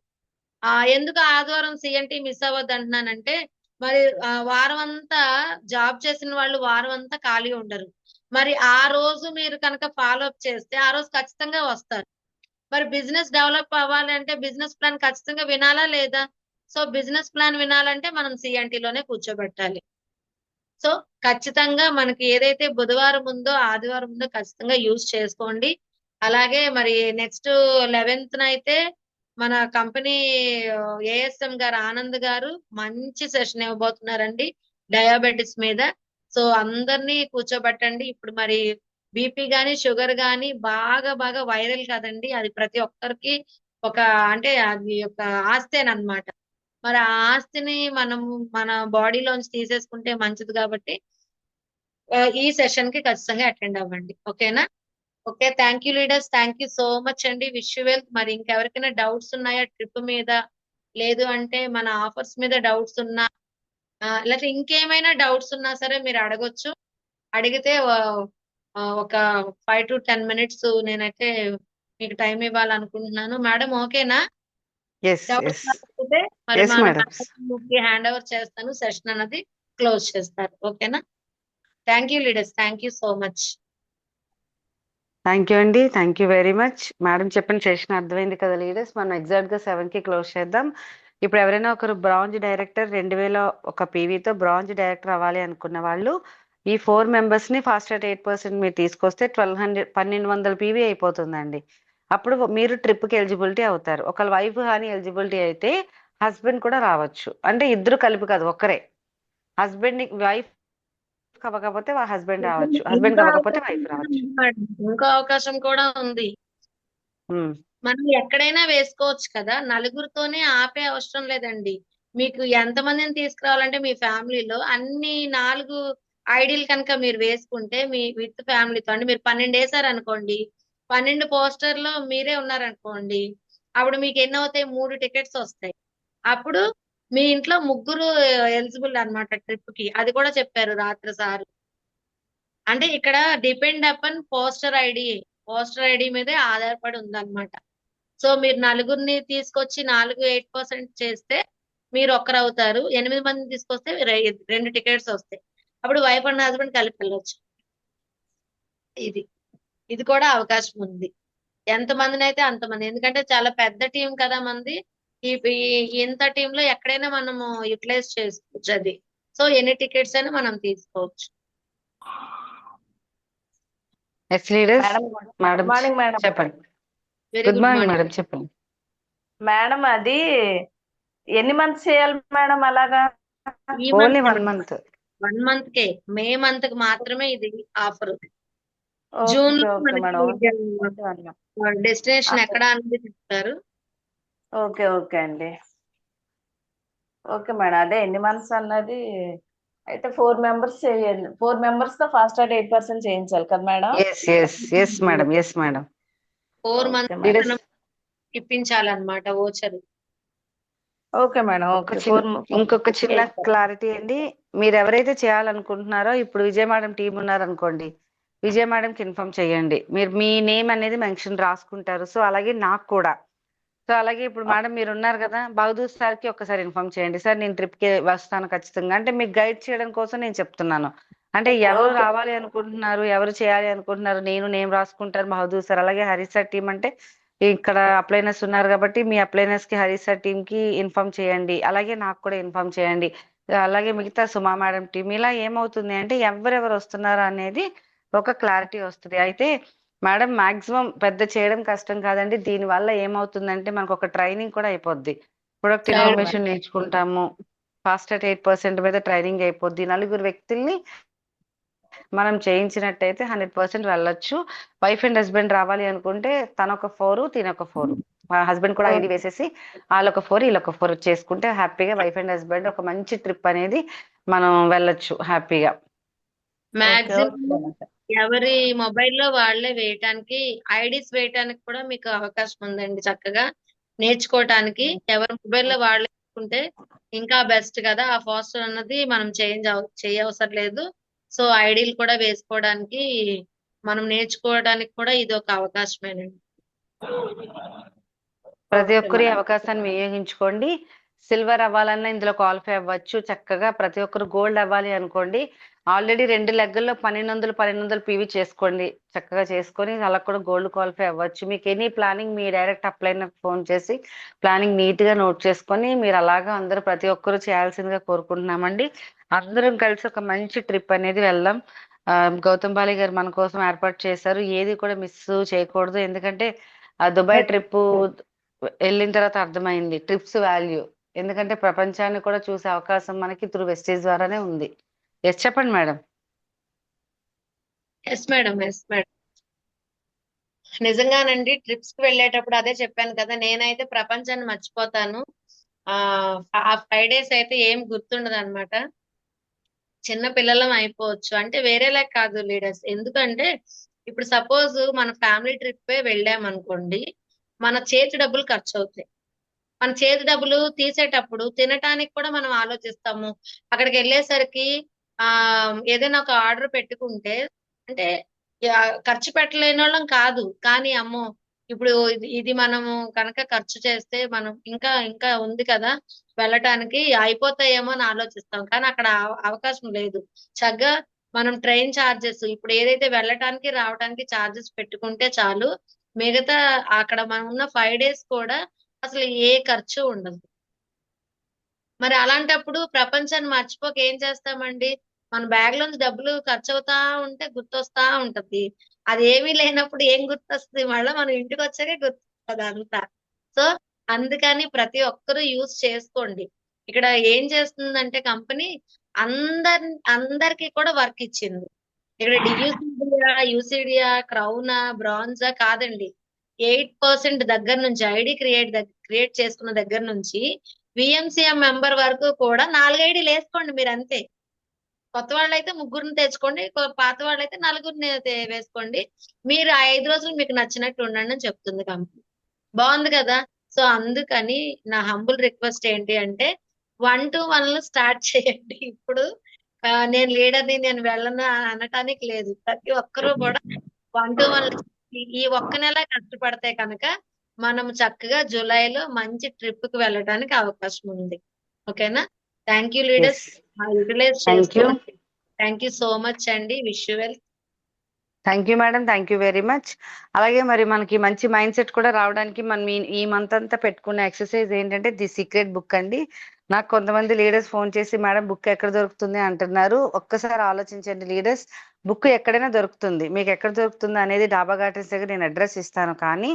ఎందుకు ఆదివారం సిఎన్టీ మిస్ అవ్వద్దు అంటున్నానంటే, మరి వారం అంతా జాబ్ చేసిన వాళ్ళు వారం అంతా ఖాళీ ఉండరు. మరి ఆ రోజు మీరు కనుక ఫాలో అప్ చేస్తే ఆ రోజు ఖచ్చితంగా వస్తారు. మరి బిజినెస్ డెవలప్ అవ్వాలి అంటే బిజినెస్ ప్లాన్ ఖచ్చితంగా వినాలా లేదా? సో బిజినెస్ ప్లాన్ వినాలంటే మనం సిఎన్టీలోనే కూర్చోబెట్టాలి. సో ఖచ్చితంగా మనకి ఏదైతే బుధవారం ఉందో ఆదివారం ఉందో ఖచ్చితంగా యూజ్ చేసుకోండి. అలాగే మరి నెక్స్ట్ 11th అయితే మన కంపెనీ ఏఎస్ఎం గారు ఆనంద్ గారు మంచి సెషన్ ఇవ్వబోతున్నారండి డయాబెటిస్ మీద. సో అందరినీ కూర్చోబెట్టండి. ఇప్పుడు మరి బీపీ గాని షుగర్ గాని బాగా వైరల్ కదండి, అది ప్రతి ఒక్కరికి ఒక అంటే అది ఒక ఆస్తేనమాట. మరి ఆ ఆస్తిని మనం మన బాడీలోంచి తీసేసుకుంటే మంచిది కాబట్టి ఈ సెషన్ కి ఖచ్చితంగా అటెండ్ అవ్వండి. ఓకేనా? Okay, thank you leaders, thank you so much అండి. Wish you well. మరి ఇంకెవరికైనా డౌట్స్ ఉన్నాయా ట్రిప్ మీద, లేదు అంటే మన ఆఫర్స్ మీద డౌట్స్ ఉన్నా, లేకపోతే ఇంకేమైనా డౌట్స్ ఉన్నా సరే మీరు అడగొచ్చు. అడిగితే ఒక 5 to 10 minutes నేనైతే మీకు టైం ఇవ్వాలనుకుంటున్నాను. మేడం ఓకేనా? డౌట్స్ రాకపోతే మరి Yes, మన madam. హ్యాండ్ ఓవర్ చేస్తాను, సెషన్ అన్నది క్లోజ్ చేస్తారు. ఓకేనా? Thank you leaders, thank you so much. Thank you అండి, thank you very much. Madam చెప్పిన సెషన్ అర్థమైంది కదా లీడర్స్, మనం ఎగ్జాక్ట్ గా 7 కి క్లోజ్ చేద్దాం. ఇప్పుడు ఎవరైనా ఒకరు బ్రాంజ్ డైరెక్టర్ 2001 పీవీతో బ్రాంజ్ డైరెక్టర్ అవ్వాలి అనుకున్న వాళ్ళు ఈ 4 మెంబర్స్ ని ఫాస్ట్ అట్ 8% మీరు తీసుకొస్తే 1200 పీవీ అయిపోతుందండి. అప్పుడు మీరు ట్రిప్ కి ఎలిజిబిలిటీ అవుతారు. ఒకళ్ళ వైఫ్ కానీ ఎలిజిబిలిటీ అయితే హస్బెండ్ కూడా రావచ్చు. అంటే ఇద్దరు కలిపి కాదు, ఒక్కరే. హస్బెండ్ వైఫ్ కాకపోతే హస్బెండ్ రావచ్చు, హస్బెండ్ కాకపోతే వైఫ్ రావచ్చు. ఇంకో అవకాశం కూడా ఉంది. ఉమ్. మనం ఎక్కడైనా వేసుకోవచ్చు కదా, నలుగురితోనే ఆపే అవసరం లేదండి. మీకు ఎంతమందిని తీసుకురావాలంటే మీ ఫ్యామిలీలో అన్ని 4 ఐడీలు కనుక మీరు వేసుకుంటే మీ విత్ ఫ్యామిలీతో అంటే మీరు 12 వేసారు అనుకోండి, 12 పోస్టర్లో మీరే ఉన్నారనుకోండి, అప్పుడు మీకు ఎన్ని అవుతాయి? 3 టికెట్స్ వస్తాయి. అప్పుడు మీ ఇంట్లో 3 ఎలిజిబుల్ అన్నమాట ట్రిప్ కి. అది కూడా చెప్పారు రాత్రి సార్. అంటే ఇక్కడ డిపెండ్ అపాన్ పోస్టర్ ఐడి మీదే ఆధారపడి ఉందన్నమాట. సో మీరు నలుగురిని తీసుకొచ్చి 8% చేస్తే మీరు ఒక్కరు అవుతారు. 8 మందిని తీసుకొస్తే 2 టికెట్స్ వస్తాయి. అప్పుడు వైఫ్ అండ్ హస్బెండ్ కలిపి వెళ్ళొచ్చు. ఇది కూడా అవకాశం ఉంది. ఎంత మందిని అయితే అంతమంది, ఎందుకంటే చాలా పెద్ద టీం కదా మంది. ఇంత టీమ్ లో ఎక్కడైనా మనము యూటిలైజ్ చేసుకోవచ్చు అది. సో ఎన్ని టికెట్స్ అయినా మనం తీసుకోవచ్చు. Yes leaders. Madam madam morning madam. చెప్పండి. Very good good morning morning madam, చెప్పండి. మేడం అది ఎన్ని మంత్స్ చేయాలి మేడం అలాగా? ఈ ఓన్లీ మంత్ 1 month. 1 month కే, మే మంత్ కి మాత్రమే ఇది ఆఫర్. ఓకే జూన్ లో ఓకే మేడం. మనకి డెస్టినేషన్ ఎక్కడ అనేది చెప్తారు. ఓకే ఓకే అండి. ఓకే మేడం, అదే ఎన్ని మంత్స్ అన్నది అయితే 4 మెంబర్స్ చేయాలి. 4 మెంబర్స్ తో ఫాస్ట్ అట్ 8% చేయించాలి కదా madam? Yes madam, yes madam. 4 okay months madam. మనం ఇప్పించాలన్నమాట ఓచర్. Okay madam. ఓకే. ఇంకొక చిన్న క్లారిటీ అండి, మీరు ఎవరైతే చేయాలనుకుంటున్నారో ఇప్పుడు విజయ మేడం టీం ఉన్నారనుకోండి, విజయ మేడంకి ఇన్ఫార్మ్ చేయండి. మీరు మీ నేమ్ అనేది మెన్షన్ రాసుకుంటారు. సో అలాగే నాకు కూడా. సో అలాగే ఇప్పుడు మేడం మీరు ఉన్నారు కదా, బహదూర్ సార్కి ఒక్కసారి ఇన్ఫార్మ్ చేయండి. సార్ నేను ట్రిప్ కి వస్తాను ఖచ్చితంగా, అంటే మీకు గైడ్ చేయడం కోసం నేను చెప్తున్నాను. అంటే ఎవరు ఓకే. రావాలి అనుకుంటున్నారు, ఎవరు చేయాలి అనుకుంటున్నారు, నేను నేమ్ రాసుకుంటారు బహదూర్ సార్. అలాగే హరీష్ సార్ టీం అంటే ఇక్కడ అప్లైనర్స్ ఉన్నారు కాబట్టి మీ అప్లైనర్స్ కి హరీష్ సార్ టీం కి ఇన్ఫార్మ్ చేయండి. అలాగే నాకు కూడా ఇన్ఫార్మ్ చేయండి. అలాగే మిగతా సుమా మేడం టీం ఇలా ఏమవుతుంది అంటే ఎవరెవరు వస్తున్నారు అనేది ఒక క్లారిటీ వస్తుంది. అయితే మేడం మాక్సిమం పెద్ద చేయడం కష్టం కాదండి. దీని వల్ల ఏమవుతుందంటే మనకు ఒక ట్రైనింగ్ కూడా అయిపోద్ది. ప్రొడక్ట్ అవును ఇన్ఫర్మేషన్ నేర్చుకుంటాము. ఫాస్ట్ అట్ 8% మీద ట్రైనింగ్ అయిపోద్ది. నలుగురు వ్యక్తుల్ని మనం చేయించినట్టయితే 100% వెళ్ళొచ్చు. వైఫ్ అండ్ హస్బెండ్ రావాలి అనుకుంటే తనొక 4 తినొక 4, మా హస్బెండ్ కూడా ఐడి వేసేసి వాళ్ళొక 4 వీళ్ళొక 4 చేసుకుంటే హ్యాపీగా వైఫ్ అండ్ హస్బెండ్ ఒక మంచి ట్రిప్ అనేది మనం వెళ్ళొచ్చు హ్యాపీగా. ఓకే మాక్సిమం ఓకే ఎవరి మొబైల్లో వాళ్ళే వేయటానికి, ఐడీస్ వేయటానికి కూడా మీకు అవకాశం ఉందండి. చక్కగా నేర్చుకోవటానికి ఎవరి మొబైల్లో వాళ్ళే వేసుకుంటే ఇంకా బెస్ట్ కదా. ఆ ఫాస్ట్ అన్నది మనం చేయవసరం లేదు. సో ఐడీలు కూడా వేసుకోవడానికి, మనం నేర్చుకోవడానికి కూడా ఇది ఒక అవకాశమేనండి. ప్రతి ఓకే ఒక్కరు ఈ మేడం. అవకాశాన్ని వినియోగించుకోండి. సిల్వర్ అవ్వాలన్నా ఇందులో క్వాలిఫై అవ్వచ్చు చక్కగా. ప్రతి ఒక్కరు గోల్డ్ అవ్వాలి అనుకోండి, ఆల్రెడీ 2 లెగ్గల్లో 1200 పీవీ చేసుకోండి. చక్కగా చేసుకొని అలా కూడా గోల్డ్ క్వాలిఫై అవ్వచ్చు. మీకు ఎనీ ప్లానింగ్ మీ డైరెక్ట్ అప్లైనర్ ఫోన్ చేసి ప్లానింగ్ నీట్ గా నోట్ చేసుకొని మీరు అలాగా అందరూ ప్రతి ఒక్కరు చేయాల్సిందిగా కోరుకుంటున్నామండి. అందరం కలిసి ఒక మంచి ట్రిప్ అనేది వెళ్దాం. గౌతమ్ బాలి గారు మన కోసం ఏర్పాటు చేశారు. ఏది కూడా మిస్ చేయకూడదు. ఎందుకంటే ఆ దుబాయ్ ట్రిప్ వెళ్ళిన తర్వాత అర్థమైంది ట్రిప్స్ వాల్యూ. ఎందుకంటే ప్రపంచాన్ని కూడా చూసే అవకాశం మనకి త్రూ వెస్టేజ్ ద్వారానే ఉంది. ఎస్ చెప్పండి madam. Yes madam, yes madam. నిజంగానండి, ట్రిప్స్ కి వెళ్ళేటప్పుడు అదే చెప్పాను కదా, నేనైతే ప్రపంచాన్ని మర్చిపోతాను. ఆ 5 days అయితే ఏం గుర్తుండదు అనమాట. చిన్న పిల్లలం అయిపోవచ్చు. అంటే వేరేలా కాదు లీడర్స్. ఎందుకంటే ఇప్పుడు సపోజ్ మన ఫ్యామిలీ ట్రిప్ వెళ్ళామనుకోండి, మన చేతి డబ్బులు ఖర్చు అవుతాయి. మన చేతి డబ్బులు తీసేటప్పుడు తినటానికి కూడా మనం ఆలోచిస్తాము. అక్కడికి వెళ్ళేసరికి ఏదైనా ఒక ఆర్డర్ పెట్టుకుంటే, అంటే ఖర్చు పెట్టలేని వాళ్ళం కాదు, కానీ అమ్మో ఇప్పుడు ఇది మనము కనుక ఖర్చు చేస్తే మనం ఇంకా ఇంకా ఉంది కదా వెళ్ళటానికి, అయిపోతాయేమో అని ఆలోచిస్తాం. కానీ అక్కడ అవకాశం లేదు. చక్కగా మనం ట్రైన్ ఛార్జెస్ ఇప్పుడు ఏదైతే వెళ్ళటానికి రావడానికి ఛార్జెస్ పెట్టుకుంటే చాలు. మిగతా అక్కడ మనం ఉన్న 5 days కూడా అసలు ఏ ఖర్చు ఉండదు. మరి అలాంటప్పుడు ప్రపంచాన్ని మర్చిపోక ఏం చేస్తామండి? మన బ్యాగ్ లోంచి డబ్బులు ఖర్చు అవుతా ఉంటే గుర్తొస్తా ఉంటది. అది ఏమీ లేనప్పుడు ఏం గుర్తొస్తది? మళ్ళా మనం ఇంటికి వచ్చాకే గుర్తొస్తది అంతా. సో అందుకని ప్రతి ఒక్కరూ యూజ్ చేసుకోండి. ఇక్కడ ఏం చేస్తుందంటే కంపెనీ అందరికి కూడా వర్క్ ఇచ్చింది. ఇక్కడ యూసిడియా, క్రౌనా, బ్రాంజా కాదండి. 8% దగ్గర నుంచి ఐడి క్రియేట్ చేసుకున్న దగ్గర నుంచి విఎంసీఎం మెంబర్ వరకు కూడా 4 ఐడీలు వేసుకోండి మీరు అంతే. కొత్త వాళ్ళైతే 3 తెచ్చుకోండి, పాత వాళ్ళైతే 4 వేసుకోండి. మీరు 5 రోజులు మీకు నచ్చినట్టు ఉండండి అని చెప్తుంది కంపెనీ. బాగుంది కదా. సో అందుకని నా హంబుల్ రిక్వెస్ట్ ఏంటి అంటే 1 to 1 స్టార్ట్ చేయండి. ఇప్పుడు నేను లీడర్ని, నేను వెళ్ళను అనటానికి లేదు. ప్రతి ఒక్కరూ కూడా 1 to 1 ఈ ఒక్క నెల కష్టపడితే కనుక మనం చక్కగా జూలైలో మంచి ట్రిప్ కి వెళ్ళడానికి అవకాశం ఉంది. ఓకేనా. Thank you leaders. Utilize thank you. చేసుకోండి. థ్యాంక్ యూ సో మచ్ అండి. Wish you well. Thank you madam. Thank you very much. అలాగే మరి మనకి మంచి మైండ్ సెట్ కూడా రావడానికి మనం ఈ మంత్ అంతా పెట్టుకున్న ఎక్సర్సైజ్ ఏంటంటే ది సీక్రెట్ బుక్ అండి. నాకు కొంతమంది లీడర్స్ ఫోన్ చేసి మేడం బుక్ ఎక్కడ దొరుకుతుంది అంటున్నారు. ఒక్కసారి ఆలోచించండి లీడర్స్, బుక్ ఎక్కడైనా దొరుకుతుంది. మీకు ఎక్కడ దొరుకుతుంది అనేది డాబా గార్డెన్స్ దగ్గర నేను అడ్రస్ ఇస్తాను. కానీ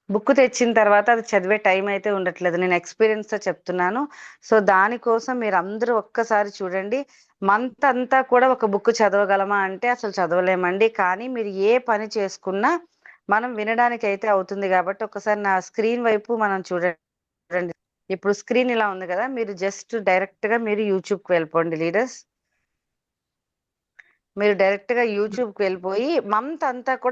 బుక్ తెచ్చిన తర్వాత అది చదివే టైం అయితే ఉండట్లేదు. నేను ఎక్స్పీరియన్స్ తో చెప్తున్నాను. సో దానికోసం మీరు అందరూ ఒక్కసారి చూడండి. మంత్ అంతా కూడా ఒక బుక్ చదవగలమా అంటే అసలు చదవలేమండి. కానీ మీరు ఏ పని చేసుకున్నా మనం వినడానికి అయితే అవుతుంది. కాబట్టి ఒకసారి నా స్క్రీన్ వైపు మనం చూడండి. ఇప్పుడు స్క్రీన్ ఇలా ఉంది కదా, మీరు జస్ట్ డైరెక్ట్ గా మీరు యూట్యూబ్ కి వెళ్ళిపోండి లీడర్స్. మీరు డైరెక్ట్ గా యూట్యూబ్ కి వెళ్ళిపోయి మంత్ అంతా కూడా